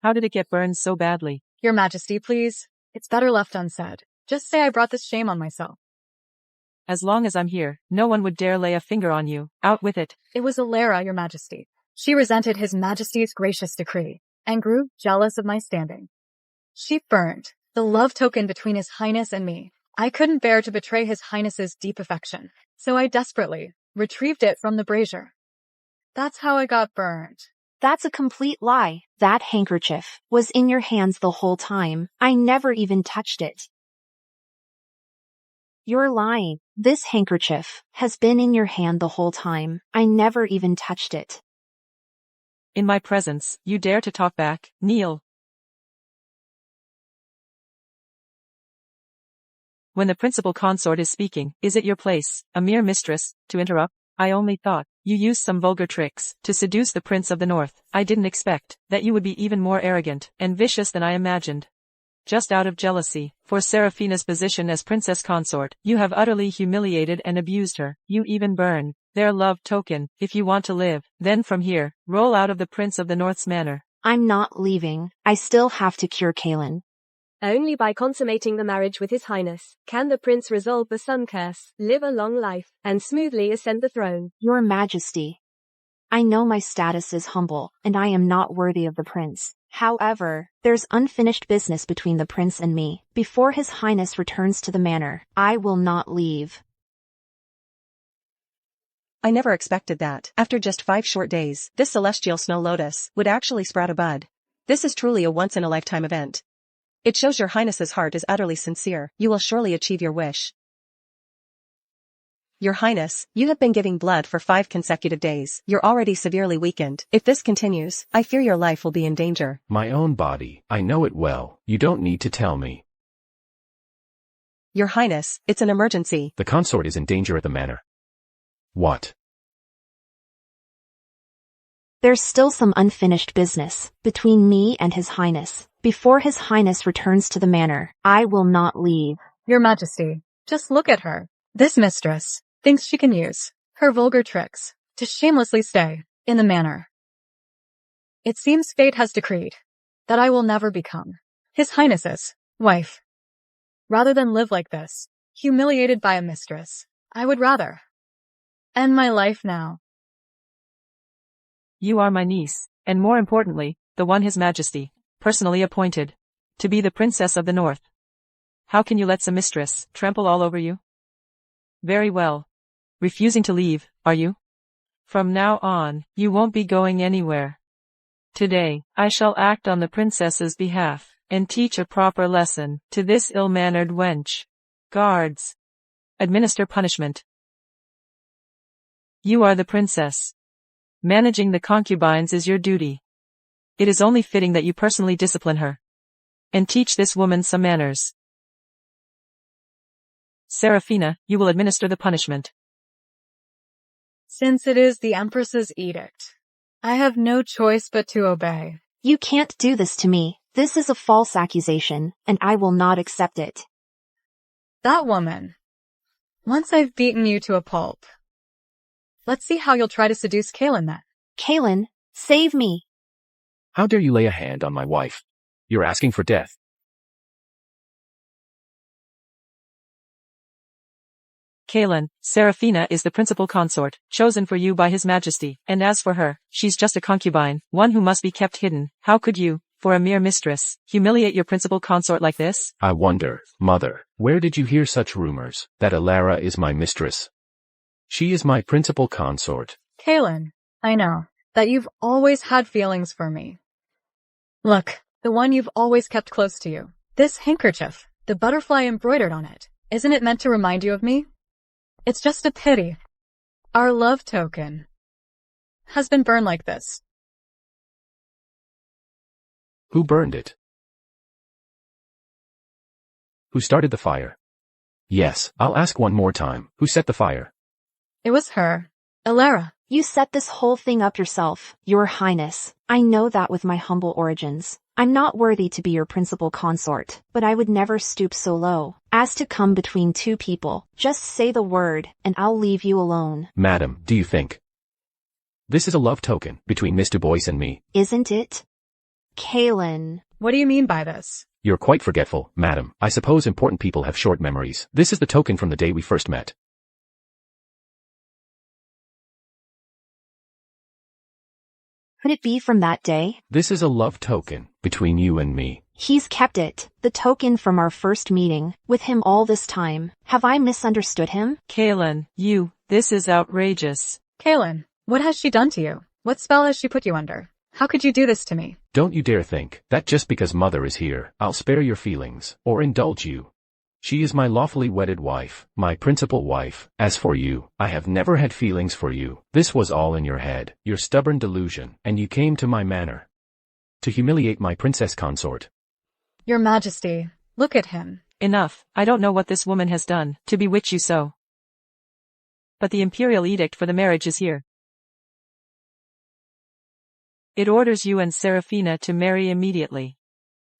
How did it get burned so badly? Your majesty, please. It's better left unsaid. Just say I brought this shame on myself. As long as I'm here, no one would dare lay a finger on you. Out with it. It was Alara, your majesty. She resented his majesty's gracious decree and grew jealous of my standing. She burned the love token between his highness and me. I couldn't bear to betray his highness's deep affection, so I desperately retrieved it from the brazier. That's how I got burned. That's a complete lie. That handkerchief was in your hands the whole time. I never even touched it. You're lying. This handkerchief has been in your hand the whole time. I never even touched it. In my presence, you dare to talk back? Kneel. When the principal consort is speaking, is it your place, a mere mistress, to interrupt? I only thought you used some vulgar tricks to seduce the Prince of the North. I didn't expect that you would be even more arrogant and vicious than I imagined. Just out of jealousy for Seraphina's position as princess consort, you have utterly humiliated and abused her. You even burn their love token. If you want to live, then from here, roll out of the Prince of the North's manor. I'm not leaving. I still have to cure Kaelin. Only by consummating the marriage with His Highness can the prince resolve the sun curse, live a long life, and smoothly ascend the throne. Your Majesty, I know my status is humble, and I am not worthy of the prince. However, there's unfinished business between the prince and me. Before His Highness returns to the manor, I will not leave. I never expected that, after just 5 short days, this celestial snow lotus would actually sprout a bud. This is truly a once-in-a-lifetime event. It shows your highness's heart is utterly sincere. You will surely achieve your wish. Your highness, you have been giving blood for 5 consecutive days. You're already severely weakened. If this continues, I fear your life will be in danger. My own body, I know it well. You don't need to tell me. Your highness, it's an emergency. The consort is in danger at the manor. What? There's still some unfinished business between me and His Highness. Before His Highness returns to the manor, I will not leave. Your Majesty, just look at her. This mistress thinks she can use her vulgar tricks to shamelessly stay in the manor. It seems fate has decreed that I will never become His Highness's wife. Rather than live like this, humiliated by a mistress, I would rather end my life now. You are my niece, and more importantly, the one His Majesty personally appointed to be the Princess of the North. How can you let some mistress trample all over you? Very well. Refusing to leave, are you? From now on, you won't be going anywhere. Today, I shall act on the princess's behalf, and teach a proper lesson to this ill-mannered wench. Guards, administer punishment. You are the princess. Managing the concubines is your duty. It is only fitting that you personally discipline her and teach this woman some manners. Seraphina, you will administer the punishment. Since it is the Empress's edict, I have no choice but to obey. You can't do this to me. This is a false accusation, and I will not accept it. That woman. Once I've beaten you to a pulp. Let's see how you'll try to seduce Kaelin then. Kaelin, save me. How dare you lay a hand on my wife? You're asking for death. Kaelin, Seraphina is the principal consort, chosen for you by His Majesty, and as for her, she's just a concubine, one who must be kept hidden. How could you, for a mere mistress, humiliate your principal consort like this? I wonder, Mother, where did you hear such rumors, that Alara is my mistress? She is my principal consort. Kaelin, I know that you've always had feelings for me. Look, the one you've always kept close to you. This handkerchief, the butterfly embroidered on it. Isn't it meant to remind you of me? It's just a pity. Our love token has been burned like this. Who burned it? Who started the fire? Yes, I'll ask one more time. Who set the fire? It was her, Elara. You set this whole thing up yourself, Your Highness. I know that with my humble origins. I'm not worthy to be your principal consort, but I would never stoop so low as to come between two people. Just say the word, and I'll leave you alone. Madam, do you think this is a love token between Mr. Boyce and me? Isn't it? Kaylin. What do you mean by this? You're quite forgetful, madam. I suppose important people have short memories. This is the token from the day we first met. Could it be from that day? This is a love token between you and me. He's kept it, the token from our first meeting, with him all this time. Have I misunderstood him? Kaylin, this is outrageous. Kaylin, what has she done to you? What spell has she put you under? How could you do this to me? Don't you dare think that just because mother is here, I'll spare your feelings, or indulge you. She is my lawfully wedded wife, my principal wife. As for you, I have never had feelings for you. This was all in your head, your stubborn delusion, and you came to my manor to humiliate my princess consort. Your Majesty, look at him. Enough. I don't know what this woman has done to bewitch you so. But the imperial edict for the marriage is here. It orders you and Seraphina to marry immediately.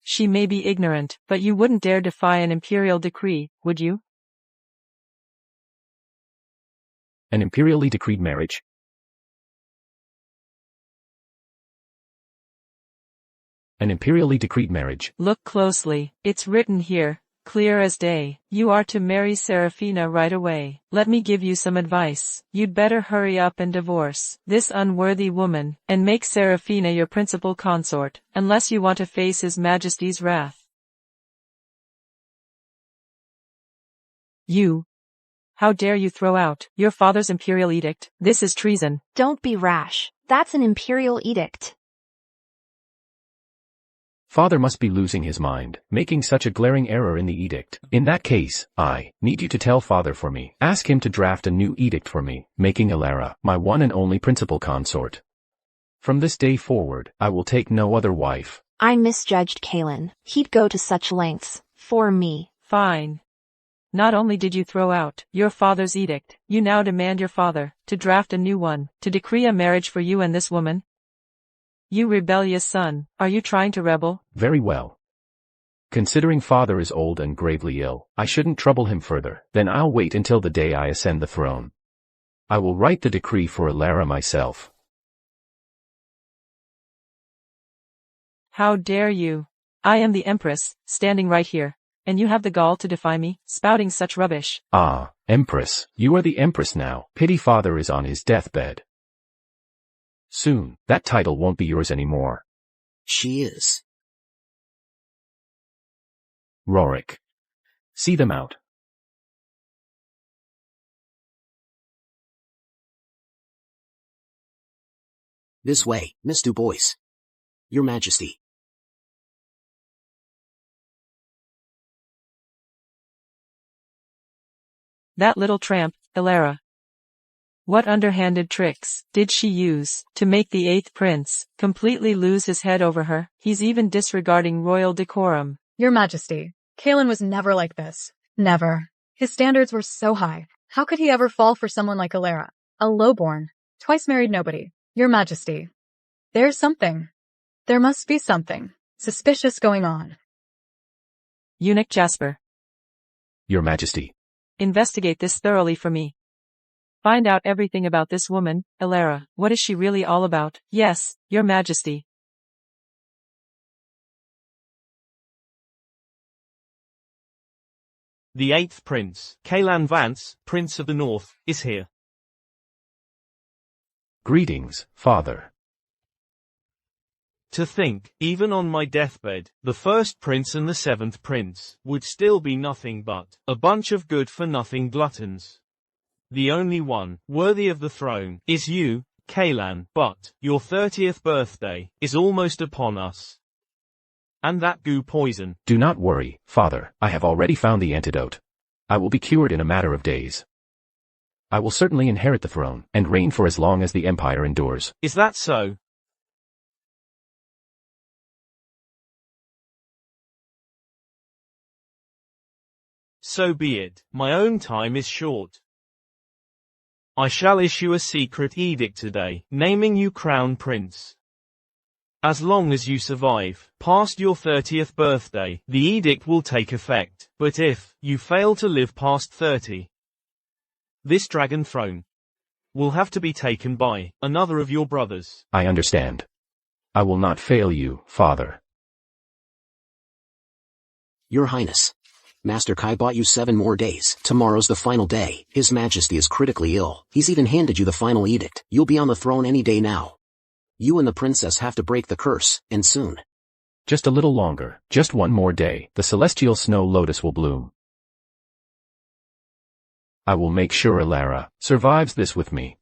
She may be ignorant, but you wouldn't dare defy an imperial decree, would you? An imperially decreed marriage? An imperially decreed marriage. Look closely. It's written here, clear as day. You are to marry Seraphina right away. Let me give you some advice. You'd better hurry up and divorce this unworthy woman, and make Seraphina your principal consort, unless you want to face His Majesty's wrath. How dare you throw out your father's imperial edict? This is treason. Don't be rash. That's an imperial edict. Father must be losing his mind, making such a glaring error in the edict. In that case, I need you to tell father for me. Ask him to draft a new edict for me, making Elara my one and only principal consort. From this day forward, I will take no other wife. I misjudged Kaylin. He'd go to such lengths for me. Fine. Not only did you throw out your father's edict, you now demand your father to draft a new one, to decree a marriage for you and this woman? You rebellious son, are you trying to rebel? Very well. Considering father is old and gravely ill, I shouldn't trouble him further. Then I'll wait until the day I ascend the throne. I will write the decree for Elara myself. How dare you? I am the empress, standing right here, and you have the gall to defy me, spouting such rubbish. Ah, empress, you are the empress now. Pity father is on his deathbed. Soon, that title won't be yours anymore. She is. Rorik. See them out. This way, Miss Du Bois. Your Majesty. That little tramp, Elara. What underhanded tricks did she use to make the 8th prince completely lose his head over her? He's even disregarding royal decorum. Your Majesty, Kaylin was never like this. Never. His standards were so high. How could he ever fall for someone like Elara? A lowborn, twice married nobody. Your Majesty. There's something. There must be something suspicious going on. Eunuch Jasper. Your Majesty. Investigate this thoroughly for me. Find out everything about this woman, Elara. What is she really all about? Yes, Your Majesty. The 8th prince, Kaelan Vance, Prince of the North, is here. Greetings, father. To think, even on my deathbed, the 1st prince and the 7th prince would still be nothing but a bunch of good-for-nothing gluttons. The only one worthy of the throne is you, Kaelan, but your 30th birthday is almost upon us. And that goo poison. Do not worry, father, I have already found the antidote. I will be cured in a matter of days. I will certainly inherit the throne, and reign for as long as the empire endures. Is that so? So be it. My own time is short. I shall issue a secret edict today, naming you Crown Prince. As long as you survive, past your 30th birthday, the edict will take effect. But if you fail to live past 30, this dragon throne will have to be taken by another of your brothers. I understand. I will not fail you, father. Your Highness. Master Kai bought you 7 more days. Tomorrow's the final day. His Majesty is critically ill. He's even handed you the final edict. You'll be on the throne any day now. You and the princess have to break the curse, and soon. Just a little longer, just one more day, the celestial snow lotus will bloom. I will make sure Elara survives this with me.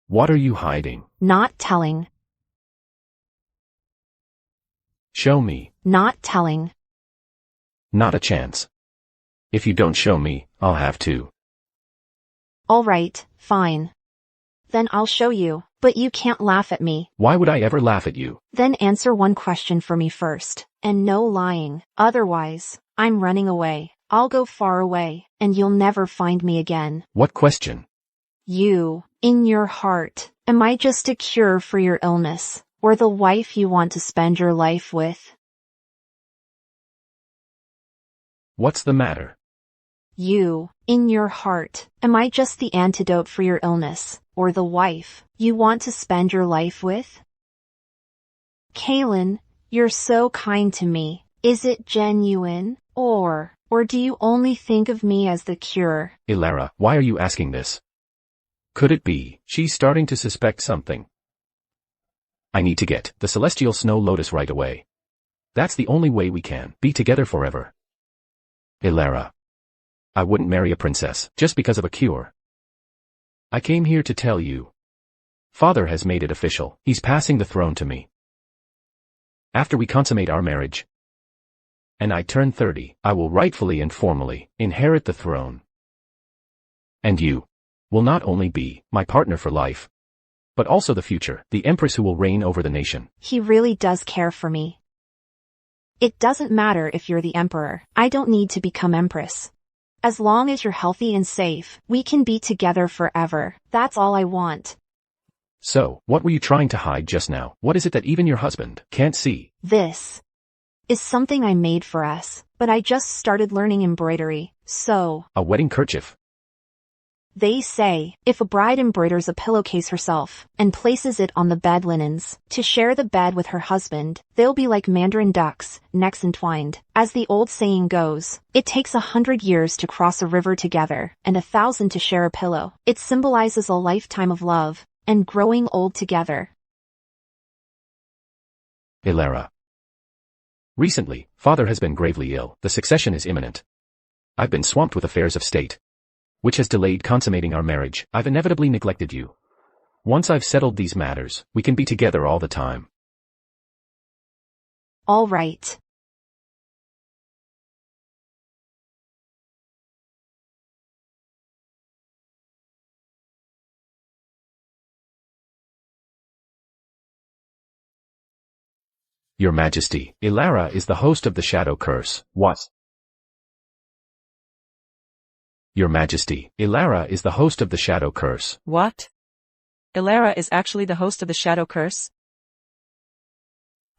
What are you hiding? Not telling. Show me. Not telling. Not a chance. If you don't show me, I'll have to. All right, fine. Then I'll show you, but you can't laugh at me. Why would I ever laugh at you? Then answer one question for me first, and no lying. Otherwise, I'm running away. I'll go far away, and you'll never find me again. What question? You, in your heart, am I just a cure for your illness, or the wife you want to spend your life with? What's the matter? You, in your heart, am I just the antidote for your illness, or the wife you want to spend your life with? Kaylin, you're so kind to me. Is it genuine, or do you only think of me as the cure? Elara, why are you asking this? Could it be she's starting to suspect something? I need to get the celestial snow lotus right away. That's the only way we can be together forever. Elara. I wouldn't marry a princess just because of a cure. I came here to tell you. Father has made it official. He's passing the throne to me. After we consummate our marriage, and I turn 30, I will rightfully and formally inherit the throne. And you will not only be my partner for life, but also the future, the empress who will reign over the nation. He really does care for me. It doesn't matter if you're the emperor. I don't need to become empress. As long as you're healthy and safe, we can be together forever. That's all I want. So, what were you trying to hide just now? What is it that even your husband can't see? This is something I made for us, but I just started learning embroidery, so... A wedding kerchief? They say, if a bride embroiders a pillowcase herself, and places it on the bed linens, to share the bed with her husband, they'll be like mandarin ducks, necks entwined. As the old saying goes, it takes 100 years to cross a river together, and 1,000 to share a pillow. It symbolizes a lifetime of love, and growing old together. Elara. Recently, father has been gravely ill. The succession is imminent. I've been swamped with affairs of state, which has delayed consummating our marriage. I've inevitably neglected you. Once I've settled these matters, we can be together all the time. All right. Your Majesty, Elara is the host of the Shadow Curse. What? Your Majesty, Elara is the host of the Shadow Curse. What? Elara is actually the host of the Shadow Curse?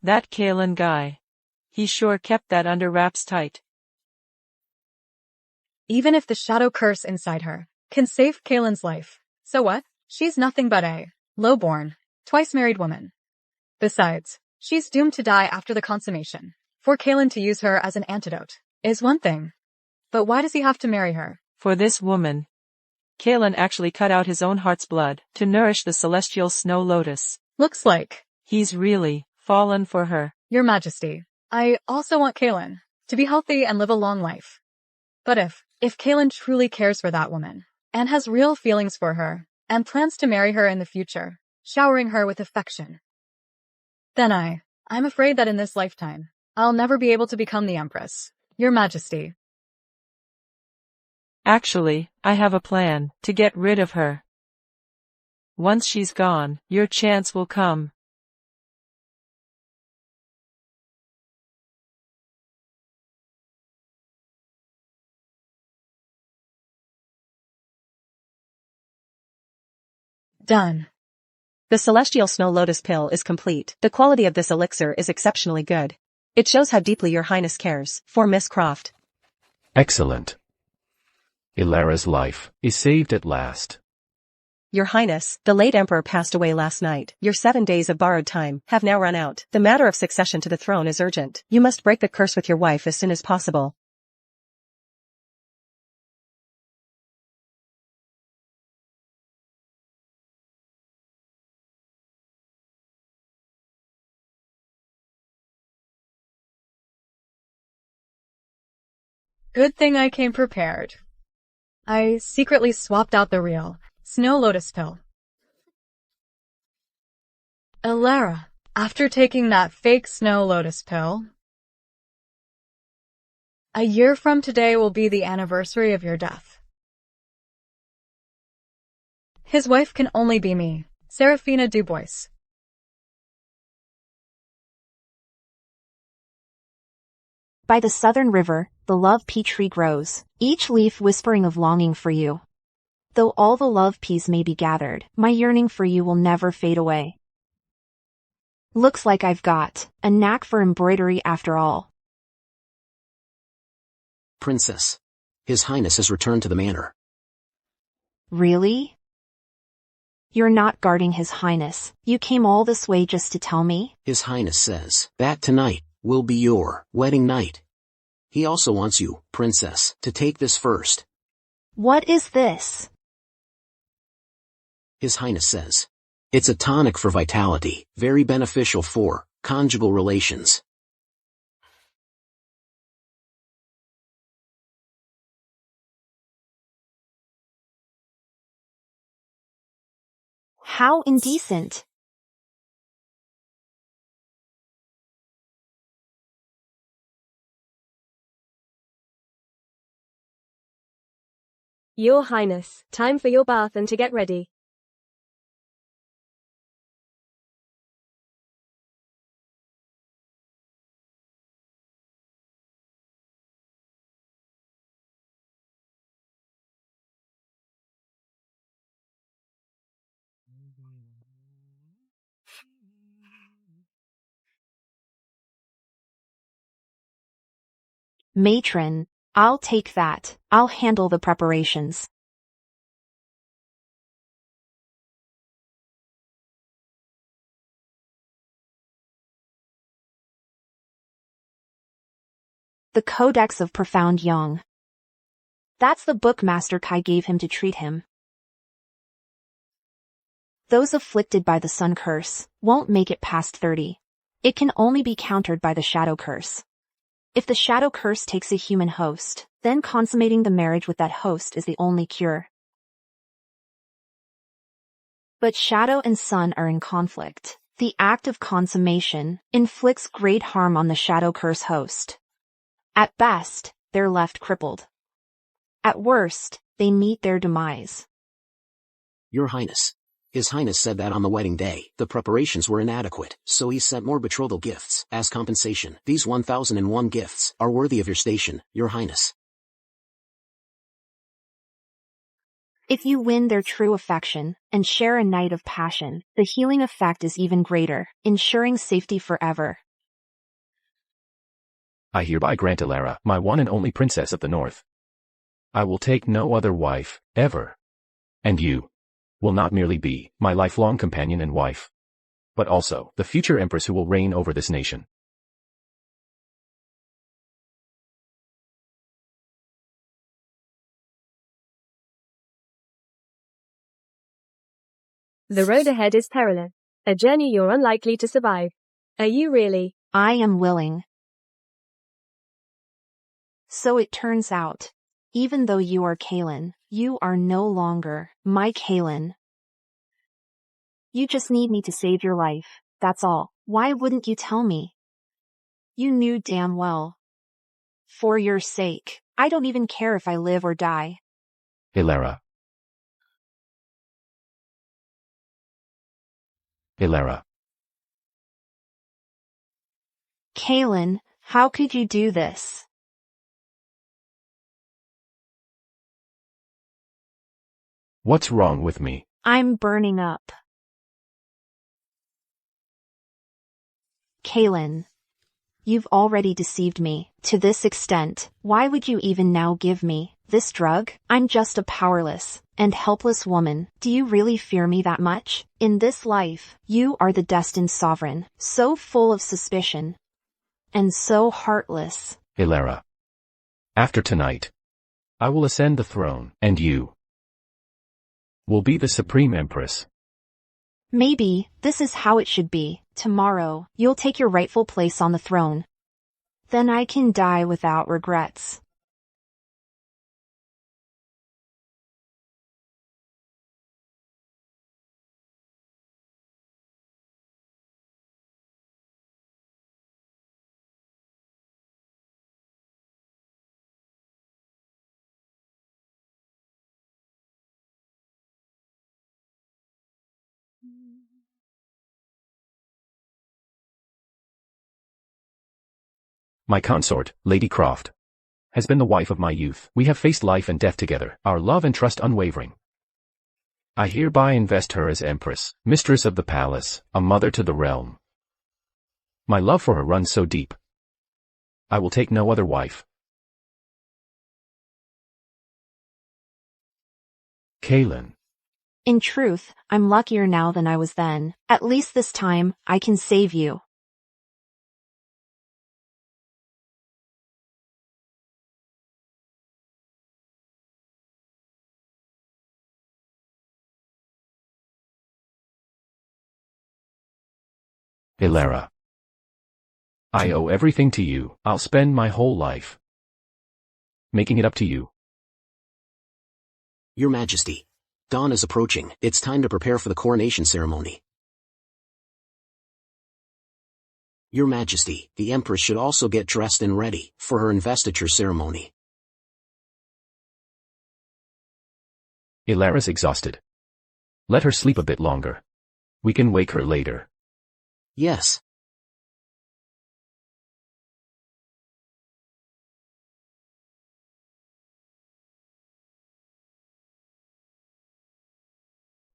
That Kaylin guy. He sure kept that under wraps tight. Even if the shadow curse inside her can save Kaylin's life, so what? She's nothing but a low-born, twice-married woman. Besides, she's doomed to die after the consummation. For Kaylin to use her as an antidote is one thing. But why does he have to marry her? For this woman. Kaylin actually cut out his own heart's blood to nourish the celestial snow lotus. Looks like He's really fallen for her. Your Majesty, I also want Kaylin to be healthy and live a long life. But if If Kaelin truly cares for that woman, and has real feelings for her, and plans to marry her in the future, showering her with affection, then I'm afraid that in this lifetime, I'll never be able to become the Empress, Your Majesty. Actually, I have a plan to get rid of her. Once she's gone, your chance will come. Done. The celestial snow lotus pill is complete. The quality of this elixir is exceptionally good. It shows how deeply your highness cares for Miss Croft. Excellent. Ilara's life is saved at last. Your highness, the late emperor passed away last night. Your 7 days of borrowed time have now run out. The matter of succession to the throne is urgent. You must break the curse with your wife as soon as possible. Good thing I came prepared. I secretly swapped out the real snow lotus pill. Ilara, after taking that fake snow lotus pill, a year from today will be the anniversary of your death. His wife can only be me, Serafina Dubois. By the southern river, the love pea tree grows, each leaf whispering of longing for you. Though all the love peas may be gathered, my yearning for you will never fade away. Looks like I've got a knack for embroidery after all. Princess. His Highness has returned to the manor. Really? You're not guarding His Highness. You came all this way just to tell me? His Highness says that tonight will be your wedding night. He also wants you, Princess, to take this first. What is this? His Highness says it's a tonic for vitality, very beneficial for conjugal relations. How indecent. Your Highness, time for your bath and to get ready. Matron, I'll take that. I'll handle the preparations. The Codex of Profound Young. That's the book Master Kai gave him to treat him. Those afflicted by the sun curse won't make it past 30. It can only be countered by the shadow curse. If the shadow curse takes a human host, then consummating the marriage with that host is the only cure. But shadow and sun are in conflict. The act of consummation inflicts great harm on the shadow curse host. At best, they're left crippled. At worst, they meet their demise. Your Highness. His Highness said that on the wedding day, the preparations were inadequate, so he sent more betrothal gifts as compensation. These 1001 gifts are worthy of your station, Your Highness. If you win their true affection and share a night of passion, the healing effect is even greater, ensuring safety forever. I hereby grant Ilara, my one and only princess of the north. I will take no other wife, ever. And you will not merely be my lifelong companion and wife, but also the future empress who will reign over this nation. The road ahead is perilous, a journey you're unlikely to survive. Are you really? I am willing. So it turns out. Even though you are Kaelin, you are no longer my Kaelin. You just need me to save your life, that's all. Why wouldn't you tell me? You knew damn well. For your sake, I don't even care if I live or die. Elara. Elara. Kaelin, how could you do this? What's wrong with me? I'm burning up. Kaelin. You've already deceived me. To this extent, why would you even now give me this drug? I'm just a powerless and helpless woman. Do you really fear me that much? In this life, you are the destined sovereign, so full of suspicion and so heartless. Elara. After tonight, I will ascend the throne, and you will be the supreme empress. Maybe this is how it should be. Tomorrow, you'll take your rightful place on the throne. Then I can die without regrets. My consort, Lady Croft, has been the wife of my youth. We have faced life and death together, our love and trust unwavering. I hereby invest her as empress, mistress of the palace, a mother to the realm. My love for her runs so deep. I will take no other wife. Kaelin. In truth, I'm luckier now than I was then. At least this time, I can save you. Elara. I owe everything to you. I'll spend my whole life making it up to you. Your Majesty. Dawn is approaching. It's time to prepare for the coronation ceremony. Your Majesty, the Empress should also get dressed and ready for her investiture ceremony. Elara's exhausted. Let her sleep a bit longer. We can wake her later. Yes.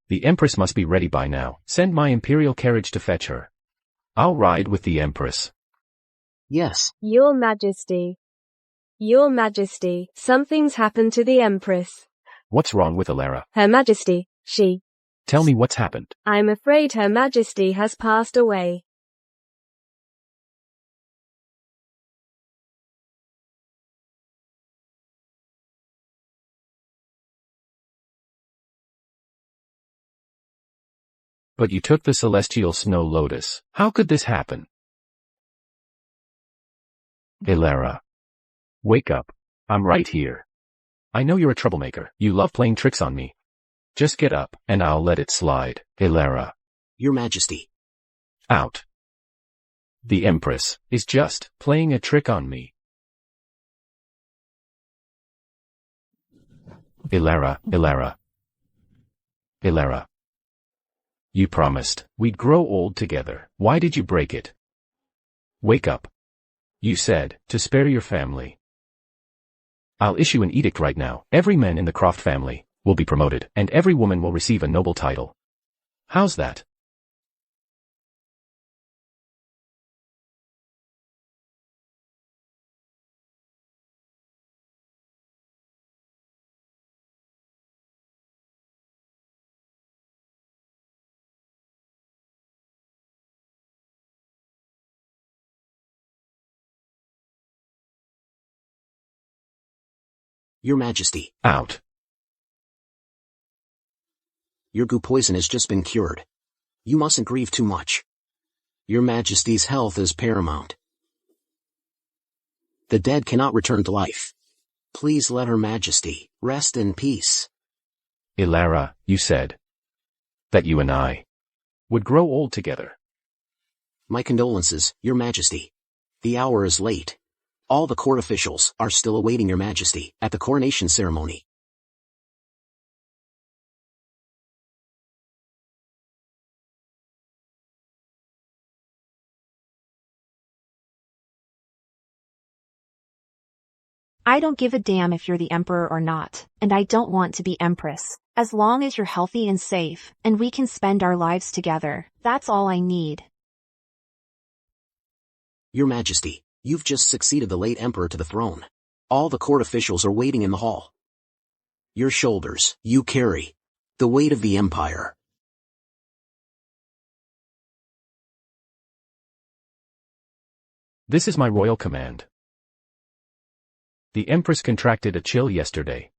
The Empress must be ready by now. Send my imperial carriage to fetch her. I'll ride with the Empress. Yes. Your Majesty. Your Majesty, something's happened to the Empress. What's wrong with Elara? Her Majesty, she. Tell me what's happened. I'm afraid Her Majesty has passed away. But you took the celestial snow lotus. How could this happen? Elara. Wake up. I'm right here. I know you're a troublemaker. You love playing tricks on me. Just get up, and I'll let it slide. Elara. Your Majesty. Out. The Empress is just playing a trick on me. Elara, Elara. Elara. You promised we'd grow old together. Why did you break it? Wake up. You said to spare your family. I'll issue an edict right now. Every man in the Croft family will be promoted, and every woman will receive a noble title. How's that? Your Majesty. Out. Your goo poison has just been cured. You mustn't grieve too much. Your Majesty's health is paramount. The dead cannot return to life. Please let Her Majesty rest in peace. Ilara, you said that you and I would grow old together. My condolences, Your Majesty. The hour is late. All the court officials are still awaiting Your Majesty at the coronation ceremony. I don't give a damn if you're the emperor or not, and I don't want to be empress. As long as you're healthy and safe, and we can spend our lives together, that's all I need. Your Majesty, you've just succeeded the late emperor to the throne. All the court officials are waiting in the hall. Your shoulders, you carry the weight of the empire. This is my royal command. The Empress contracted a chill yesterday.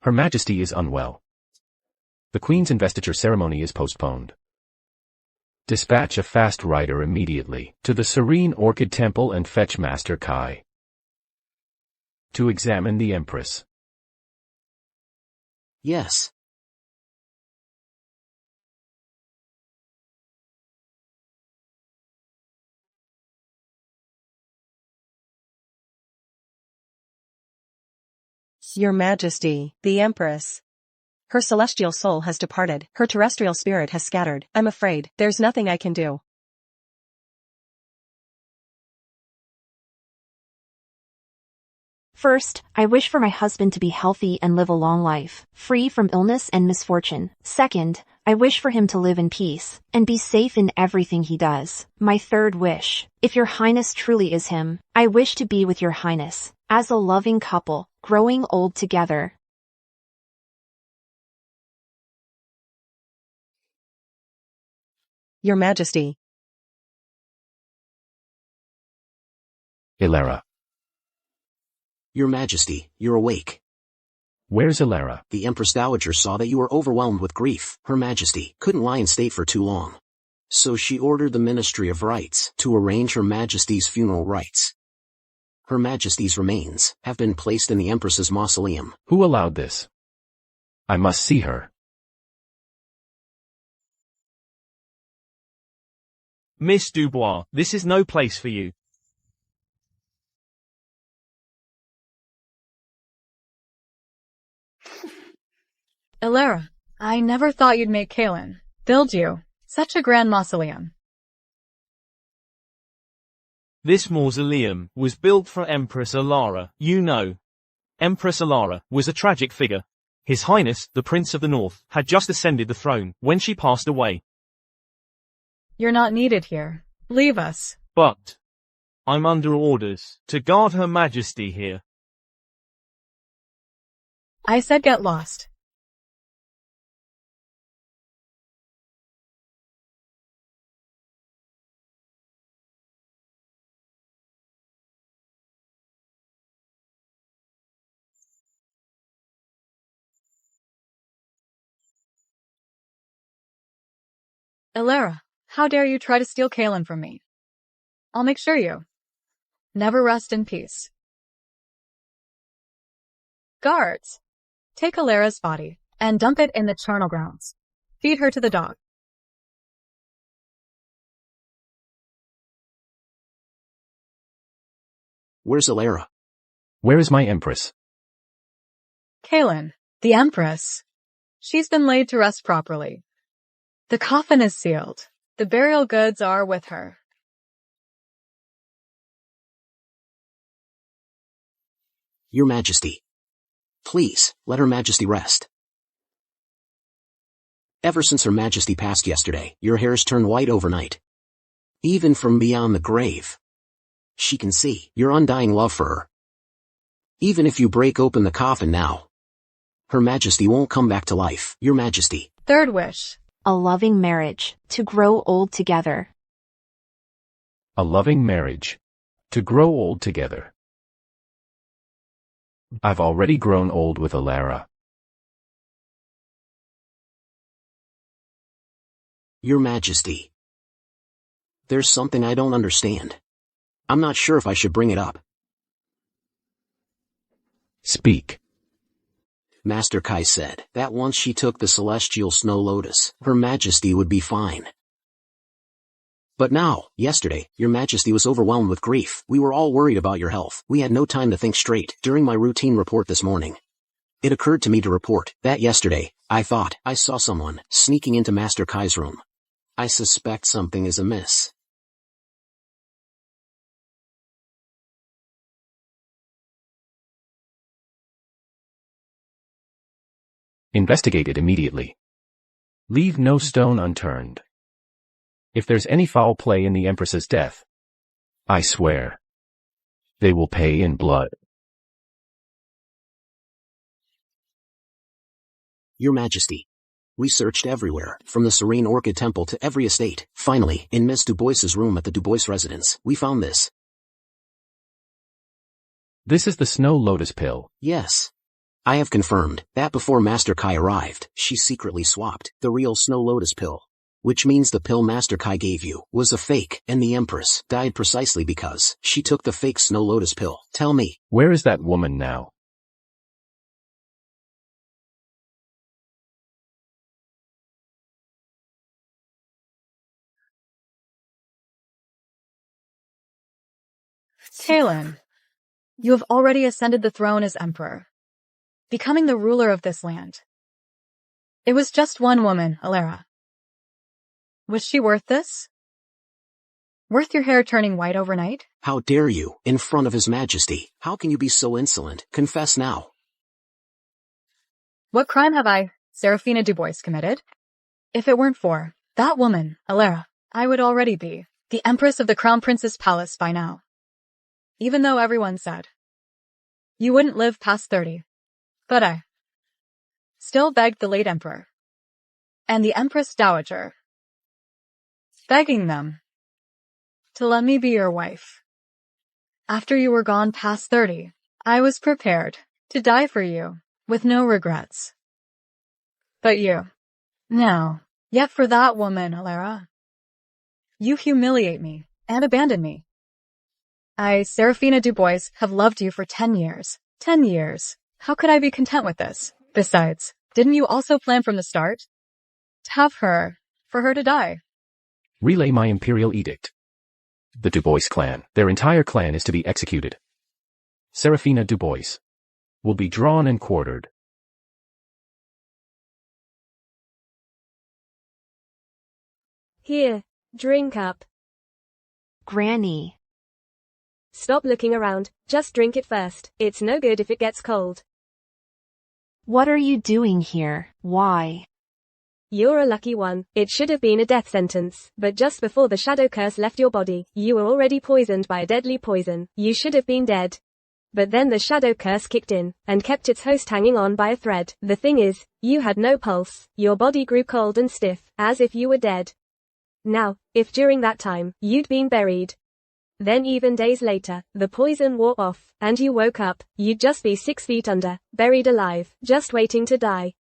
Her Majesty is unwell. The Queen's investiture ceremony is postponed. Dispatch a fast rider immediately to the Serene Orchid Temple and fetch Master Kai to examine the Empress. Yes. Your Majesty, the Empress. Her celestial soul has departed, her terrestrial spirit has scattered. I'm afraid there's nothing I can do. First, I wish for my husband to be healthy and live a long life, free from illness and misfortune. Second, I wish for him to live in peace, and be safe in everything he does. My third wish, if your highness truly is him, I wish to be with your highness, as a loving couple, growing old together. Your Majesty. Ilara. Your Majesty, you're awake. Where's Ilara? The Empress Dowager saw that you were overwhelmed with grief. Her Majesty couldn't lie in state for too long. So she ordered the Ministry of Rites to arrange Her Majesty's funeral rites. Her Majesty's remains have been placed in the Empress's mausoleum. Who allowed this? I must see her. Miss Dubois, this is no place for you. Ilara, I never thought you'd make Kalen build you such a grand mausoleum. This mausoleum was built for Empress Alara. You know, Empress Alara was a tragic figure. His Highness, the Prince of the North, had just ascended the throne when she passed away. You're not needed here. Leave us. But I'm under orders to guard Her Majesty here. I said get lost. Ilara, how dare you try to steal Kalen from me? I'll make sure you never rest in peace. Guards, take Ilara's body and dump it in the charnel grounds. Feed her to the dog. Where's Ilara? Where is my Empress? Kalen, the Empress. She's been laid to rest properly. The coffin is sealed. The burial goods are with her. Your Majesty. Please, let Her Majesty rest. Ever since Her Majesty passed yesterday, your hair's turned white overnight. Even from beyond the grave. She can see your undying love for her. Even if you break open the coffin now, Her Majesty won't come back to life. Your Majesty. Third wish. A loving marriage, to grow old together. A loving marriage. To grow old together. I've already grown old with Ilara. Your Majesty. There's something I don't understand. I'm not sure if I should bring it up. Speak. Master Kai said that once she took the celestial snow lotus, Her Majesty would be fine. But now, yesterday, Your Majesty was overwhelmed with grief. We were all worried about your health. We had no time to think straight. During my routine report this morning, it occurred to me to report that yesterday, I thought I saw someone sneaking into Master Kai's room. I suspect something is amiss. Investigate it immediately. Leave no stone unturned. If there's any foul play in the Empress's death, I swear, they will pay in blood. Your Majesty, we searched everywhere, from the Serene Orchid Temple to every estate. Finally, in Miss Dubois's room at the Dubois residence, we found this. This is the snow lotus pill. Yes. I have confirmed that before Master Kai arrived, she secretly swapped the real snow lotus pill. Which means the pill Master Kai gave you was a fake, and the Empress died precisely because she took the fake snow lotus pill. Tell me. Where is that woman now? Talon, you have already ascended the throne as emperor, becoming the ruler of this land. It was just one woman, Alara. Was she worth this? Worth your hair turning white overnight? How dare you, in front of His Majesty? How can you be so insolent? Confess now. What crime have I, Seraphina Dubois, committed? If it weren't for that woman, Alara, I would already be the Empress of the Crown Prince's palace by now. Even though everyone said you wouldn't live past 30. But I still begged the late Emperor and the Empress Dowager, begging them to let me be your wife. After you were gone past 30, I was prepared to die for you with no regrets. But you, no, yet for that woman, Alara, you humiliate me and abandon me. I, Seraphina Dubois, have loved you for 10 years. 10 years. How could I be content with this? Besides, didn't you also plan from the start to have her, for her to die? Relay my imperial edict. The Dubois clan, their entire clan is to be executed. Seraphina Dubois will be drawn and quartered. Here, drink up. Granny. Stop looking around, just drink it first. It's no good if it gets cold. What are you doing here? Why? You're a lucky one. It should have been a death sentence, but just before the shadow curse left your body, you were already poisoned by a deadly poison. You should have been dead. But then the shadow curse kicked in, and kept its host hanging on by a thread. The thing is, you had no pulse. Your body grew cold and stiff, as if you were dead. Now, if during that time, you'd been buried, then even days later, the poison wore off, and you woke up, you'd just be 6 feet under, buried alive, just waiting to die.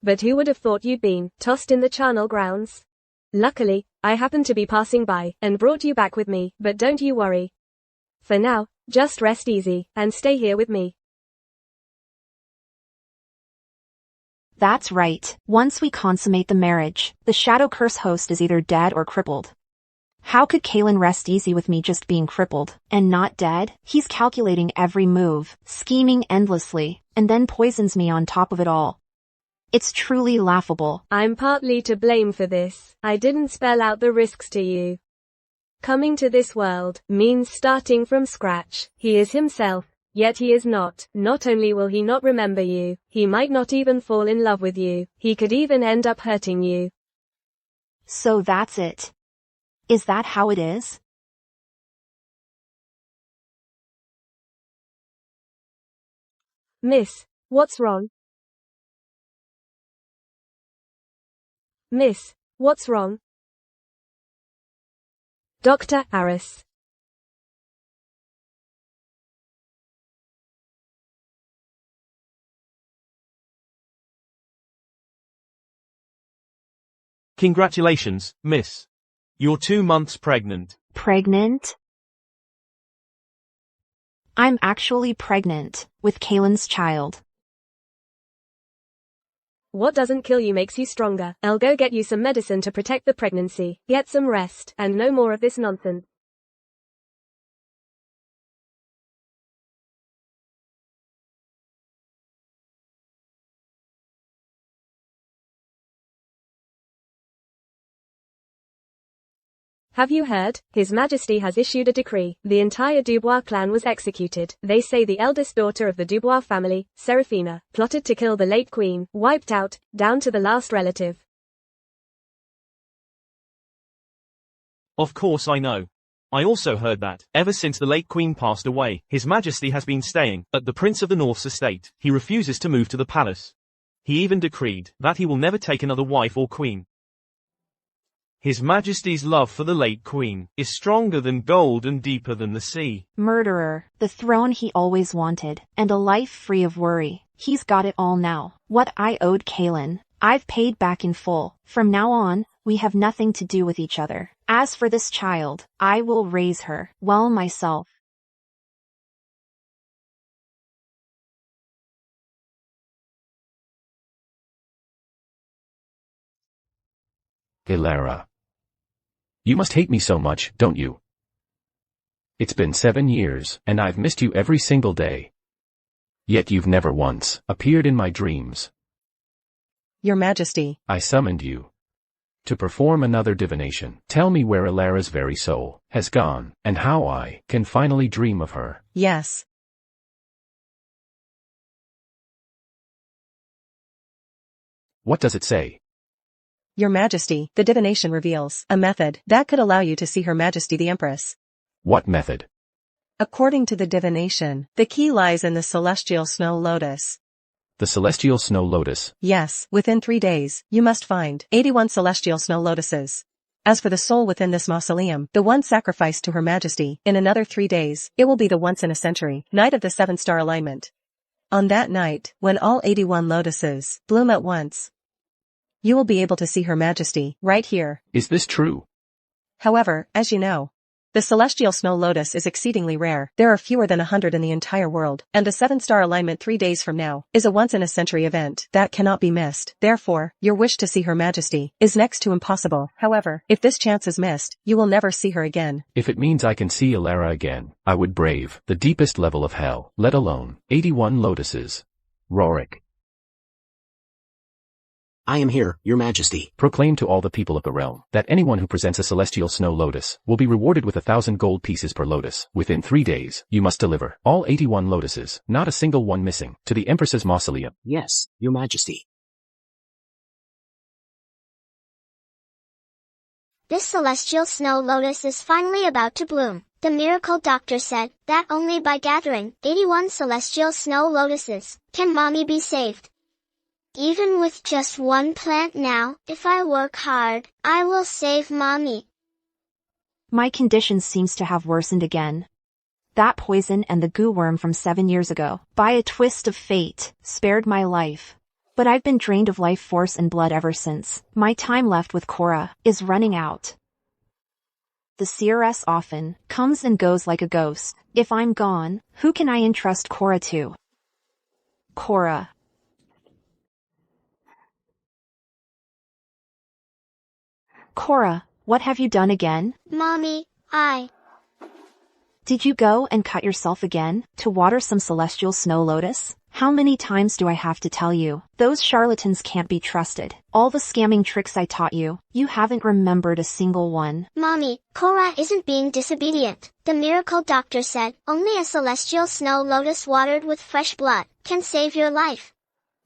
But who would have thought you'd been tossed in the charnel grounds? Luckily, I happened to be passing by, and brought you back with me, but don't you worry. For now, just rest easy, and stay here with me. That's right. Once we consummate the marriage, the shadow curse host is either dead or crippled. How could Kalen rest easy with me just being crippled and not dead? He's calculating every move, scheming endlessly, and then poisons me on top of it all. It's truly laughable. I'm partly to blame for this. I didn't spell out the risks to you. Coming to this world means starting from scratch. He is himself, yet he is not. Not only will he not remember you, he might not even fall in love with you. He could even end up hurting you. So that's it. Is that how it is? Miss, what's wrong? Miss, what's wrong? Dr. Aris. Congratulations, miss. You're 2 months pregnant. Pregnant? I'm actually pregnant with Kaylin's child. What doesn't kill you makes you stronger. I'll go get you some medicine to protect the pregnancy. Get some rest, and no more of this nonsense. Have you heard? His Majesty has issued a decree. The entire Dubois clan was executed. They say the eldest daughter of the Dubois family, Seraphina, plotted to kill the late queen, wiped out, down to the last relative. Of course I know. I also heard that, ever since the late queen passed away, His Majesty has been staying at the Prince of the North's estate. He refuses to move to the palace. He even decreed that he will never take another wife or queen. His Majesty's love for the late queen is stronger than gold and deeper than the sea. Murderer, the throne he always wanted, and a life free of worry. He's got it all now. What I owed Kaylin, I've paid back in full. From now on, we have nothing to do with each other. As for this child, I will raise her well myself. Ilara. You must hate me so much, don't you? It's been 7 years, and I've missed you every single day. Yet you've never once appeared in my dreams. Your Majesty. I summoned you to perform another divination. Tell me where Ilara's very soul has gone, and how I can finally dream of her. Yes. What does it say? Your Majesty, the divination reveals a method that could allow you to see Her Majesty the Empress. What method? According to the divination, the key lies in the celestial snow lotus. The celestial snow lotus. Yes, within 3 days, you must find 81 celestial snow lotuses. As for the soul within this mausoleum, the one sacrificed to Her Majesty, in another 3 days, it will be the once in a century night of the 7-star alignment. On that night, when all 81 lotuses bloom at once, you will be able to see Her Majesty, right here. Is this true? However, as you know, the celestial snow lotus is exceedingly rare. There are fewer than 100 in the entire world, and a 7-star alignment 3 days from now is a once-in-a-century event that cannot be missed. Therefore, your wish to see Her Majesty is next to impossible. However, if this chance is missed, you will never see her again. If it means I can see Ilara again, I would brave the deepest level of hell, let alone 81 lotuses. Rorik. I am here, Your Majesty. Proclaim to all the people of the realm that anyone who presents a celestial snow lotus will be rewarded with 1,000 gold pieces per lotus. Within 3 days, you must deliver all 81 lotuses, not a single one missing, to the Empress's mausoleum. Yes, Your Majesty. This celestial snow lotus is finally about to bloom. The miracle doctor said that only by gathering 81 celestial snow lotuses can mommy be saved. Even with just one plant now, if I work hard, I will save mommy. My condition seems to have worsened again. That poison and the goo worm from 7 years ago, by a twist of fate, spared my life. But I've been drained of life force and blood ever since. My time left with Cora is running out. The CRS often comes and goes like a ghost. If I'm gone, who can I entrust Cora to? Cora. Cora, what have you done again? Mommy, Did you go and cut yourself again, to water some celestial snow lotus? How many times do I have to tell you? Those charlatans can't be trusted. All the scamming tricks I taught you, you haven't remembered a single one. Mommy, Cora isn't being disobedient. The miracle doctor said only a celestial snow lotus watered with fresh blood can save your life.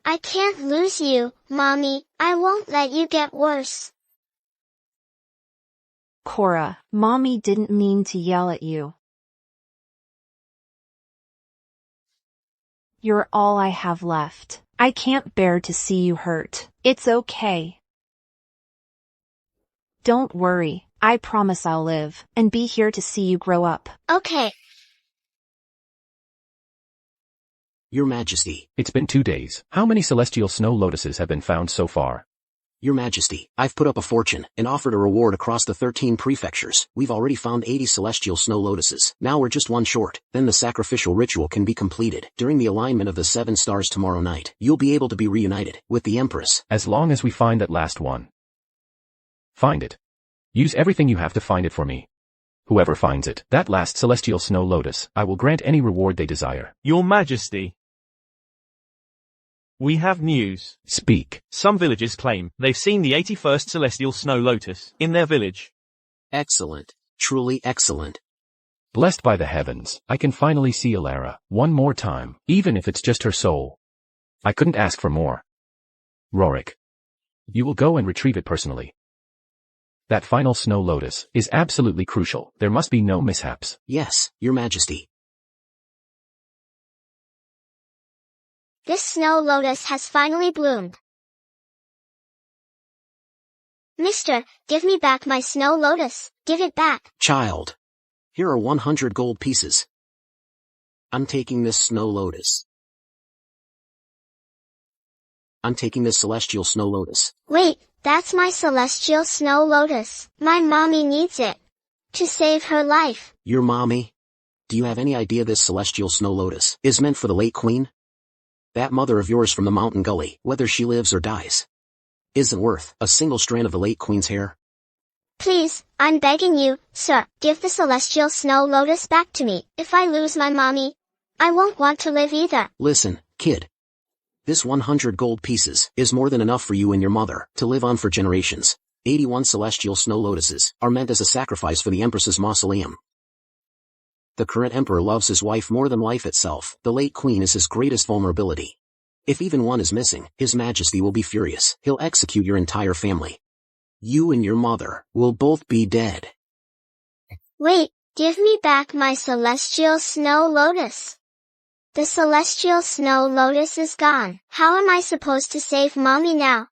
I can't lose you, Mommy. I won't let you get worse. Cora, Mommy didn't mean to yell at you. You're all I have left. I can't bear to see you hurt. It's okay. Don't worry, I promise I'll live, and be here to see you grow up. Okay. Your Majesty. It's been 2 days. How many celestial snow lotuses have been found so far? Your Majesty, I've put up a fortune and offered a reward across the 13 prefectures. We've already found 80 celestial snow lotuses. Now we're just one short. Then the sacrificial ritual can be completed. During the alignment of the 7 stars tomorrow night, you'll be able to be reunited with the Empress. As long as we find that last one. Find it. Use everything you have to find it for me. Whoever finds it, that last celestial snow lotus, I will grant any reward they desire. Your Majesty. We have news. Speak. Some villagers claim they've seen the 81st celestial snow lotus in their village. Excellent. Truly excellent. Blessed by the heavens, I can finally see Alara one more time, even if it's just her soul. I couldn't ask for more. Rorik. You will go and retrieve it personally. That final snow lotus is absolutely crucial. There must be no mishaps. Yes, Your Majesty. This snow lotus has finally bloomed. Mister, give me back my snow lotus. Give it back. Child. Here are 100 gold pieces. I'm taking this snow lotus. I'm taking this celestial snow lotus. Wait, that's my celestial snow lotus. My mommy needs it to save her life. Your mommy? Do you have any idea this celestial snow lotus is meant for the late queen? That mother of yours from the mountain gully, whether she lives or dies, isn't worth a single strand of the late queen's hair. Please, I'm begging you, sir, give the celestial snow lotus back to me. If I lose my mommy, I won't want to live either. Listen, kid. This 100 gold pieces is more than enough for you and your mother to live on for generations. 81 celestial snow lotuses are meant as a sacrifice for the Empress's mausoleum. The current emperor loves his wife more than life itself. The late queen is his greatest vulnerability. If even one is missing, His Majesty will be furious. He'll execute your entire family. You and your mother will both be dead. Wait, give me back my celestial snow lotus. The celestial snow lotus is gone. How am I supposed to save mommy now?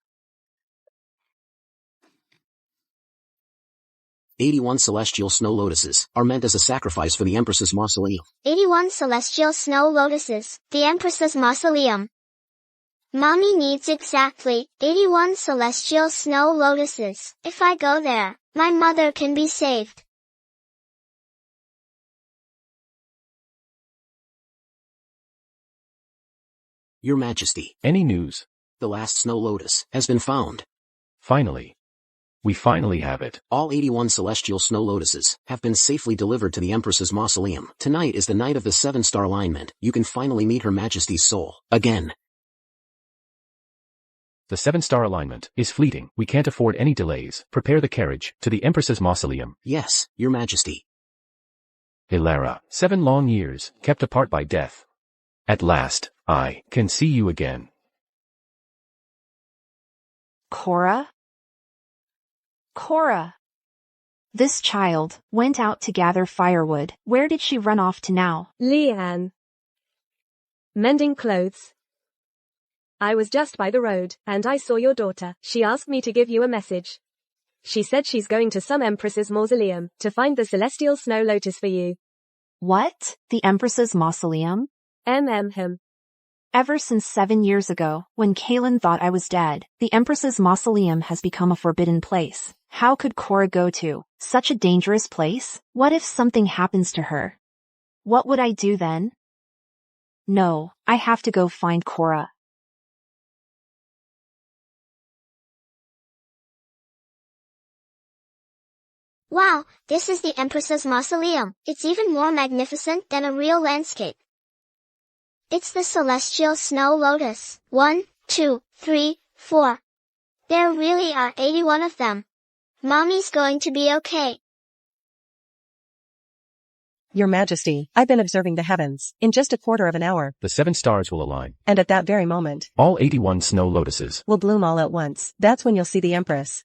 81 celestial snow lotuses are meant as a sacrifice for the Empress's mausoleum. 81 celestial snow lotuses, the Empress's mausoleum. Mommy needs exactly 81 celestial snow lotuses. If I go there, my mother can be saved. Your Majesty. Any news? The last snow lotus has been found. Finally. We finally have it. All 81 celestial snow lotuses have been safely delivered to the Empress's mausoleum. Tonight is the night of the 7-star alignment. You can finally meet Her Majesty's soul. Again. The 7-star alignment is fleeting. We can't afford any delays. Prepare the carriage to the Empress's mausoleum. Yes, Your Majesty. Alara, 7 long years, kept apart by death. At last, I can see you again. Cora? Cora. This child went out to gather firewood. Where did she run off to now? Leanne. Mending clothes. I was just by the road, and I saw your daughter. She asked me to give you a message. She said she's going to some Empress's mausoleum to find the celestial snow lotus for you. What? The Empress's mausoleum? Him. Ever since 7 years ago, when Kaylin thought I was dead, the Empress's mausoleum has become a forbidden place. How could Cora go to such a dangerous place? What if something happens to her? What would I do then? No, I have to go find Cora. Wow, this is the Empress's mausoleum. It's even more magnificent than a real landscape. It's the celestial snow lotus. 1, 2, 3, 4. There really are 81 of them. Mommy's going to be okay. Your Majesty, I've been observing the heavens. In just a quarter of an hour, The 7 stars will align. and at that very moment, All 81 snow lotuses. will bloom all at once. That's when you'll see the Empress.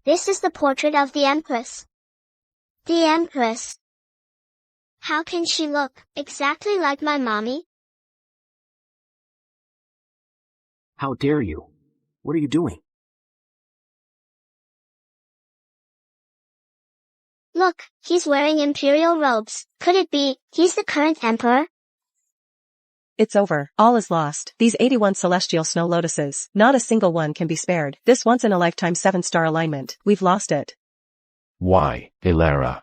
This is the portrait of the Empress. The Empress. How can she look exactly like my mommy? How dare you? What are you doing? Look, he's wearing imperial robes. Could it be, he's the current emperor? It's over. All is lost. These 81 celestial snow lotuses, not a single one can be spared. This once-in-a-lifetime 7-star alignment, we've lost it. Why, Elara?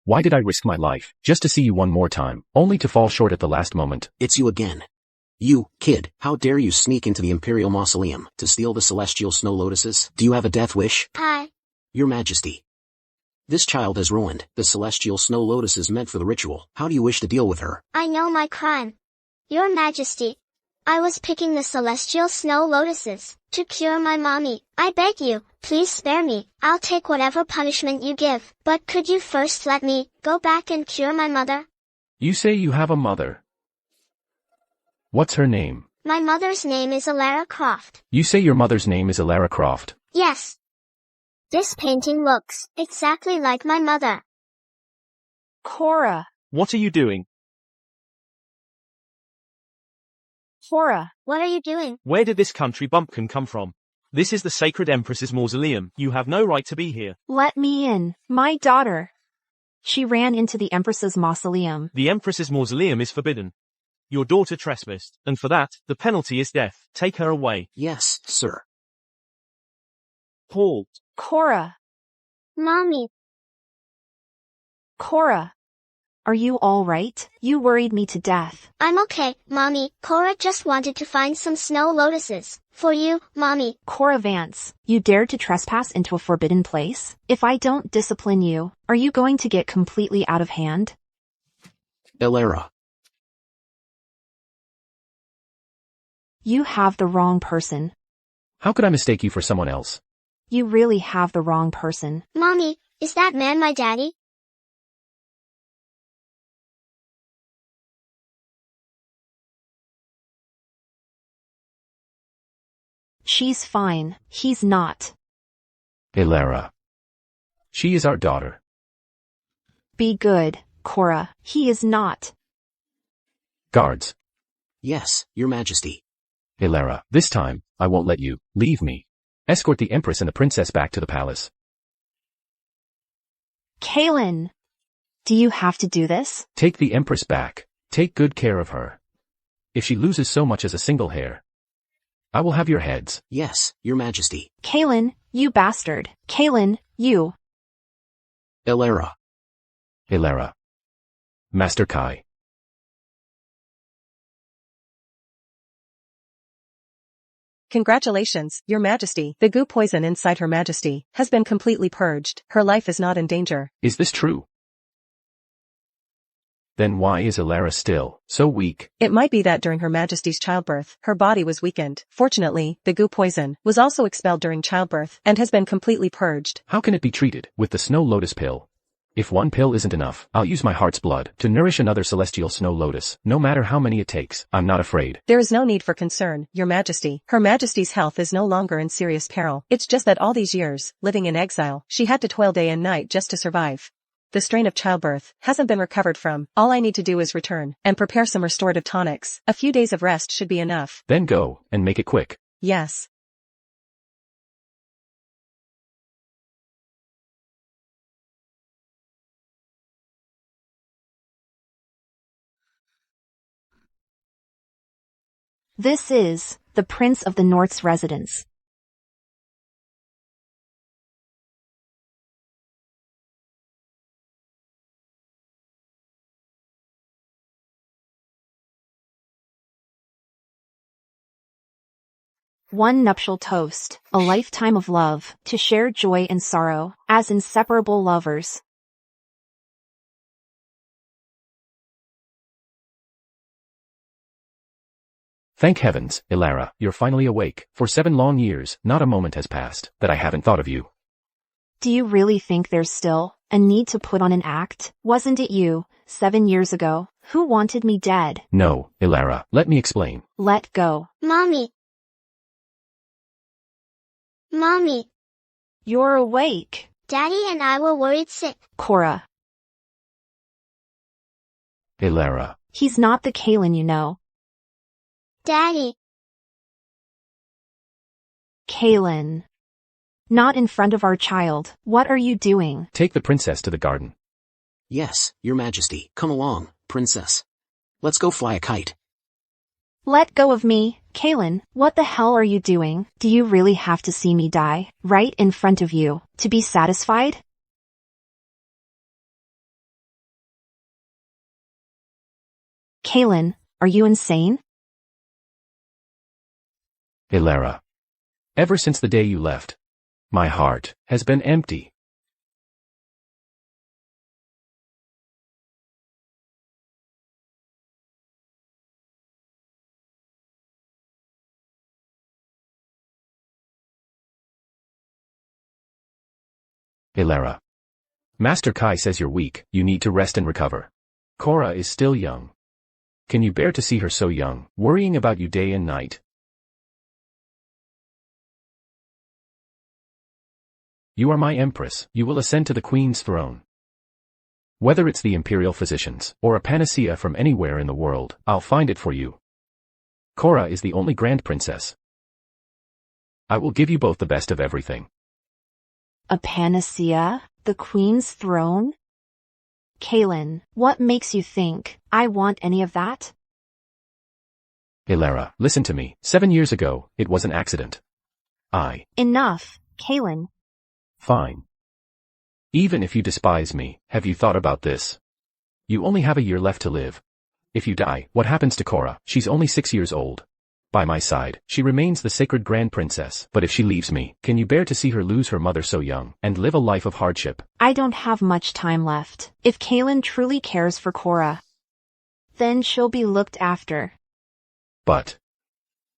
Why did I risk my life, just to see you one more time, only to fall short at the last moment? It's you again. You, kid, how dare you sneak into the Imperial Mausoleum to steal the celestial snow lotuses? Do you have a death wish? Your Majesty. This child has ruined the celestial snow lotuses meant for the ritual. How do you wish to deal with her? I know my crime. Your Majesty. I was picking the celestial snow lotuses to cure my mommy. I beg you, please spare me. I'll take whatever punishment you give. But could you first let me go back and cure my mother? You say you have a mother. What's her name? My mother's name is Elara Croft. You say your mother's name is Elara Croft. Yes. This painting looks exactly like my mother. Cora. What are you doing? Cora. What are you doing? Where did this country bumpkin come from? This is the sacred empress's mausoleum. You have no right to be here. Let me in. My daughter. She ran into the empress's mausoleum. The empress's mausoleum is forbidden. Your daughter trespassed, and for that, the penalty is death. Take her away. Yes, sir. Halt. Cora. Mommy. Cora. Are you all right? You worried me to death. I'm okay, Mommy. Cora just wanted to find some snow lotuses. For you, Mommy. Cora Vance, you dared to trespass into a forbidden place? If I don't discipline you, are you going to get completely out of hand? Elara. You have the wrong person. How could I mistake you for someone else? You really have the wrong person. Mommy, is that man my daddy? She's fine. He's not. Elara. She is our daughter. Be good, Cora. He is not. Guards. Yes, Your Majesty. Elara, this time, I won't let you leave me. Escort the Empress and the Princess back to the palace. Kaylin. Do you have to do this? Take the Empress back. Take good care of her. If she loses so much as a single hair, I will have your heads. Yes, Your Majesty. Kaylin, you bastard. Kaylin, you. Elara. Elara. Master Kai. Congratulations, Your Majesty. The goo poison inside Her Majesty has been completely purged. Her life is not in danger. Is this true? Then why is Elara still so weak? It might be that during Her Majesty's childbirth, her body was weakened. Fortunately, the goo poison was also expelled during childbirth and has been completely purged. How can it be treated with the snow lotus pill? If one pill isn't enough, I'll use my heart's blood to nourish another celestial snow lotus. No matter how many it takes, I'm not afraid. There is no need for concern, Your Majesty. Her Majesty's health is no longer in serious peril. It's just that all these years, living in exile, she had to toil day and night just to survive. The strain of childbirth hasn't been recovered from. All I need to do is return and prepare some restorative tonics. A few days of rest should be enough. Then go, and make it quick. Yes. This is the Prince of the North's residence. One nuptial toast, a lifetime of love, to share joy and sorrow, as inseparable lovers. Thank heavens, Elara, you're finally awake. For 7 long years, not a moment has passed that I haven't thought of you. Do you really think there's still a need to put on an act? Wasn't it you, 7 years ago, who wanted me dead? No, Elara, let me explain. Let go. Mommy. Mommy. You're awake. Daddy and I were worried sick. Cora. Elara. He's not the Kaylin you know. Daddy. Kaylin. Not in front of our child. What are you doing? Take the princess to the garden. Yes, your majesty. Come along, princess. Let's go fly a kite. Let go of me, Kaylin. What the hell are you doing? Do you really have to see me die, right in front of you, to be satisfied? Kaylin, are you insane? Ilara. Ever since the day you left, my heart has been empty. Ilara. Master Kai says you're weak, you need to rest and recover. Cora is still young. Can you bear to see her so young, worrying about you day and night? You are my empress, you will ascend to the queen's throne. Whether it's the imperial physicians, or a panacea from anywhere in the world, I'll find it for you. Cora is the only grand princess. I will give you both the best of everything. A panacea? The queen's throne? Kaylin, what makes you think I want any of that? Ilara, listen to me. 7 years ago, it was an accident. Enough, Kaylin. Fine. Even if you despise me, have you thought about this? You only have a year left to live. If you die, what happens to Cora? She's only 6 years old. By my side, she remains the sacred grand princess. But if she leaves me, can you bear to see her lose her mother so young, and live a life of hardship? I don't have much time left. If Kaylin truly cares for Cora, then she'll be looked after. But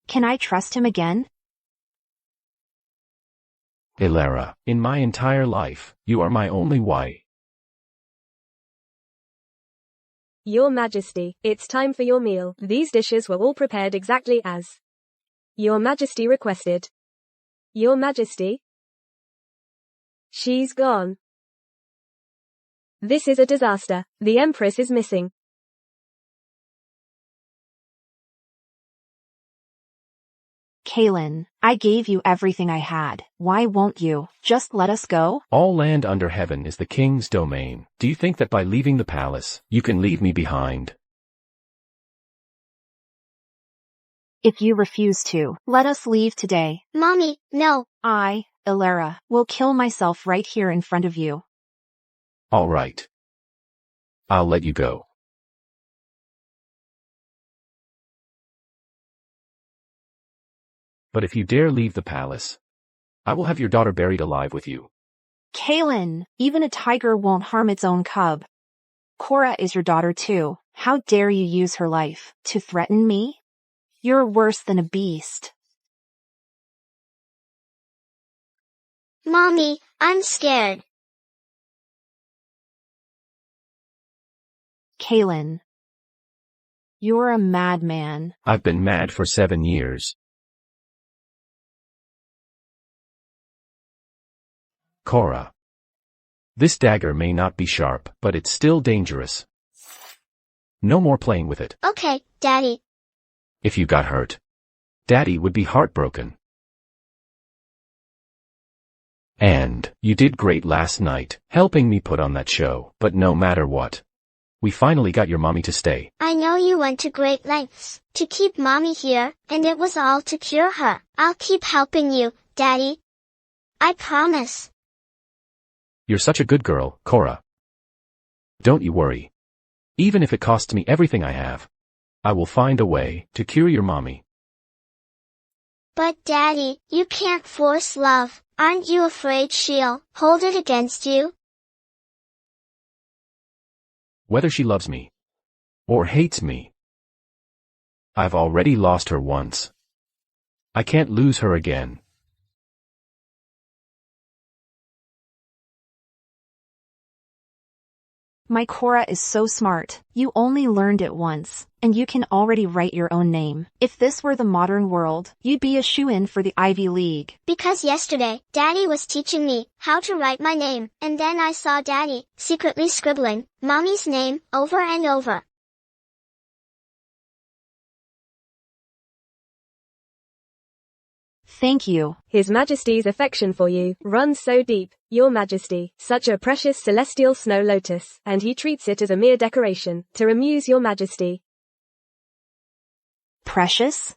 can I trust him again? Ilara, in my entire life, you are my only wife. Your Majesty, it's time for your meal. These dishes were all prepared exactly as Your Majesty requested. Your Majesty? She's gone. This is a disaster. The Empress is missing. Kaylin, I gave you everything I had. Why won't you just let us go? All land under heaven is the king's domain. Do you think that by leaving the palace, you can leave me behind? If you refuse to, let us leave today. Mommy, no. I, Ilara, will kill myself right here in front of you. All right. I'll let you go. But if you dare leave the palace, I will have your daughter buried alive with you. Kaylin, even a tiger won't harm its own cub. Cora is your daughter too. How dare you use her life to threaten me? You're worse than a beast. Mommy, I'm scared. Kaylin, you're a madman. I've been mad for 7 years. Cora. This dagger may not be sharp, but it's still dangerous. No more playing with it. Okay, Daddy. If you got hurt, Daddy would be heartbroken. And you did great last night, helping me put on that show, but no matter what, we finally got your mommy to stay. I know you went to great lengths to keep Mommy here, and it was all to cure her. I'll keep helping you, Daddy. I promise. You're such a good girl, Cora. Don't you worry. Even if it costs me everything I have, I will find a way to cure your mommy. But Daddy, you can't force love. Aren't you afraid she'll hold it against you? Whether she loves me or hates me, I've already lost her once. I can't lose her again. My Cora is so smart. You only learned it once, and you can already write your own name. If this were the modern world, you'd be a shoo-in for the Ivy League. Because yesterday, Daddy was teaching me how to write my name, and then I saw Daddy secretly scribbling Mommy's name over and over. Thank you. His Majesty's affection for you runs so deep, Your Majesty, such a precious celestial snow lotus, and he treats it as a mere decoration, to amuse Your Majesty. Precious?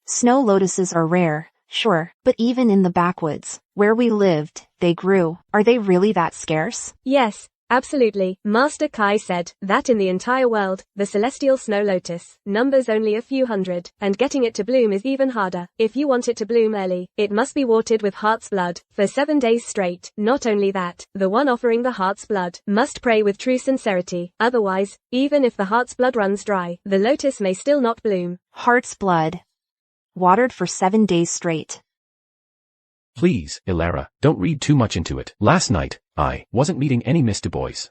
Snow lotuses are rare, sure, but even in the backwoods, where we lived, they grew. Are they really that scarce? Yes, absolutely. Master Kai said that in the entire world, the celestial snow lotus numbers only a few hundred, and getting it to bloom is even harder. If you want it to bloom early, it must be watered with heart's blood for 7 days straight. Not only that, the one offering the heart's blood must pray with true sincerity. Otherwise, even if the heart's blood runs dry, the lotus may still not bloom. Heart's blood. Watered for 7 days straight. Please, Ilara, don't read too much into it. Last night, I wasn't meeting any Miss Du Bois.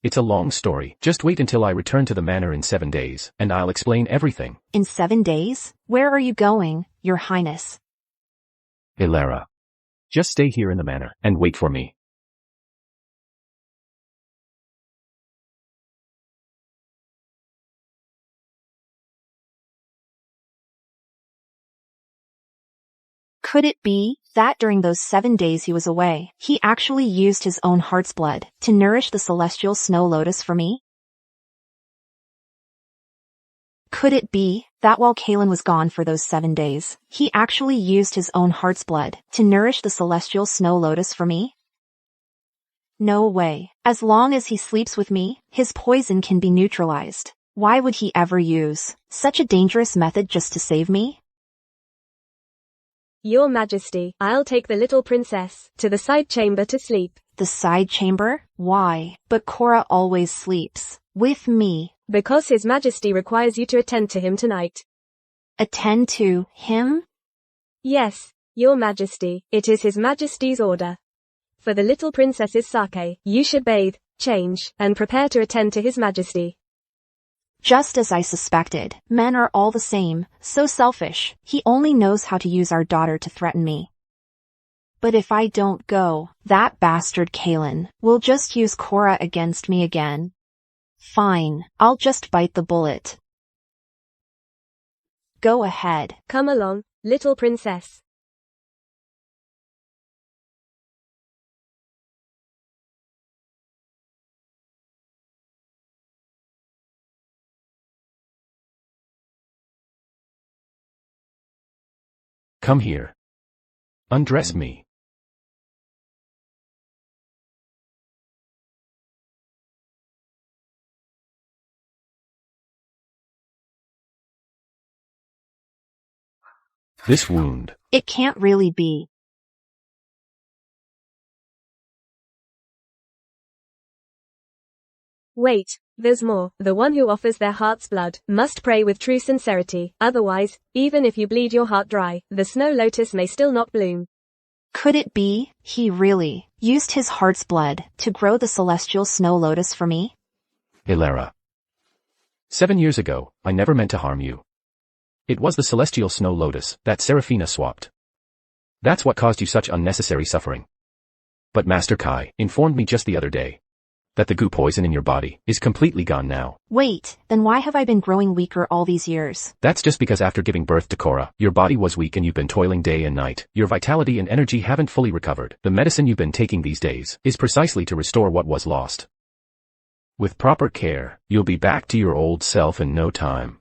It's a long story. Just wait until I return to the manor in 7 days, and I'll explain everything. In 7 days? Where are you going, Your Highness? Ilara. Just stay here in the manor, and wait for me. Could it be that during those 7 days he was away, he actually used his own heart's blood to nourish the celestial snow lotus for me? Could it be that while Kalen was gone for those 7 days, he actually used his own heart's blood to nourish the celestial snow lotus for me? No way. As long as he sleeps with me, his poison can be neutralized. Why would he ever use such a dangerous method just to save me? Your Majesty, I'll take the little princess to the side chamber to sleep. The side chamber? Why? But Cora always sleeps with me. Because His Majesty requires you to attend to him tonight. Attend to him? Yes, Your Majesty, it is His Majesty's order. For the little princess's sake, you should bathe, change, and prepare to attend to His Majesty. Just as I suspected, men are all the same, so selfish. He only knows how to use our daughter to threaten me. But if I don't go, that bastard Kalen will just use Cora against me again. Fine, I'll just bite the bullet. Go ahead. Come along, little princess. Come here. Undress me. This wound. It can't really be. Wait, there's more. The one who offers their heart's blood must pray with true sincerity. Otherwise, even if you bleed your heart dry, the snow lotus may still not bloom. Could it be he really used his heart's blood to grow the celestial snow lotus for me? Ilara. 7 years ago, I never meant to harm you. It was the celestial snow lotus that Seraphina swapped. That's what caused you such unnecessary suffering. But Master Kai informed me just the other day that the goo poison in your body is completely gone now. Wait, then why have I been growing weaker all these years? That's just because after giving birth to Cora, your body was weak and you've been toiling day and night. Your vitality and energy haven't fully recovered. The medicine you've been taking these days is precisely to restore what was lost. With proper care, you'll be back to your old self in no time.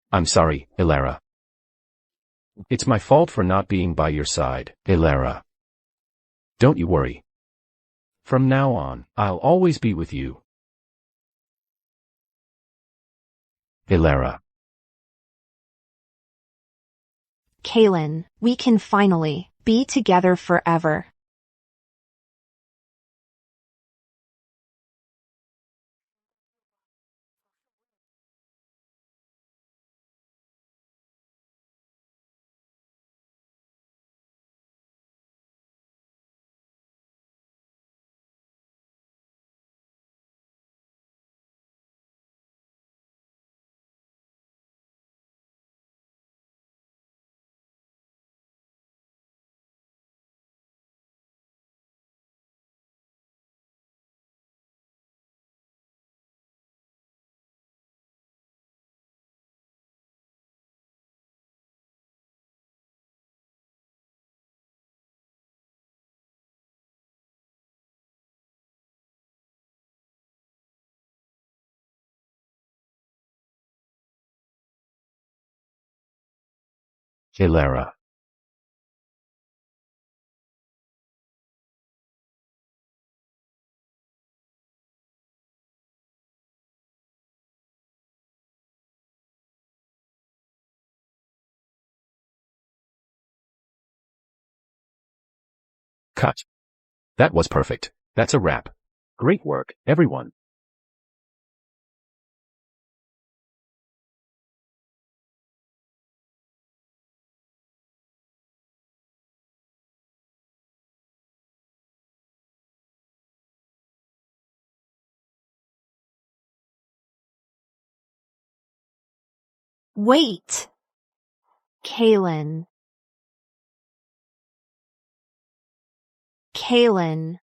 I'm sorry, Ilara. It's my fault for not being by your side, Ilara. Don't you worry. From now on, I'll always be with you. Ilara. Kalen, we can finally be together forever. Elara. Cut. That was perfect. That's a wrap. Great work, everyone. Wait! Kaylin. Kaylin.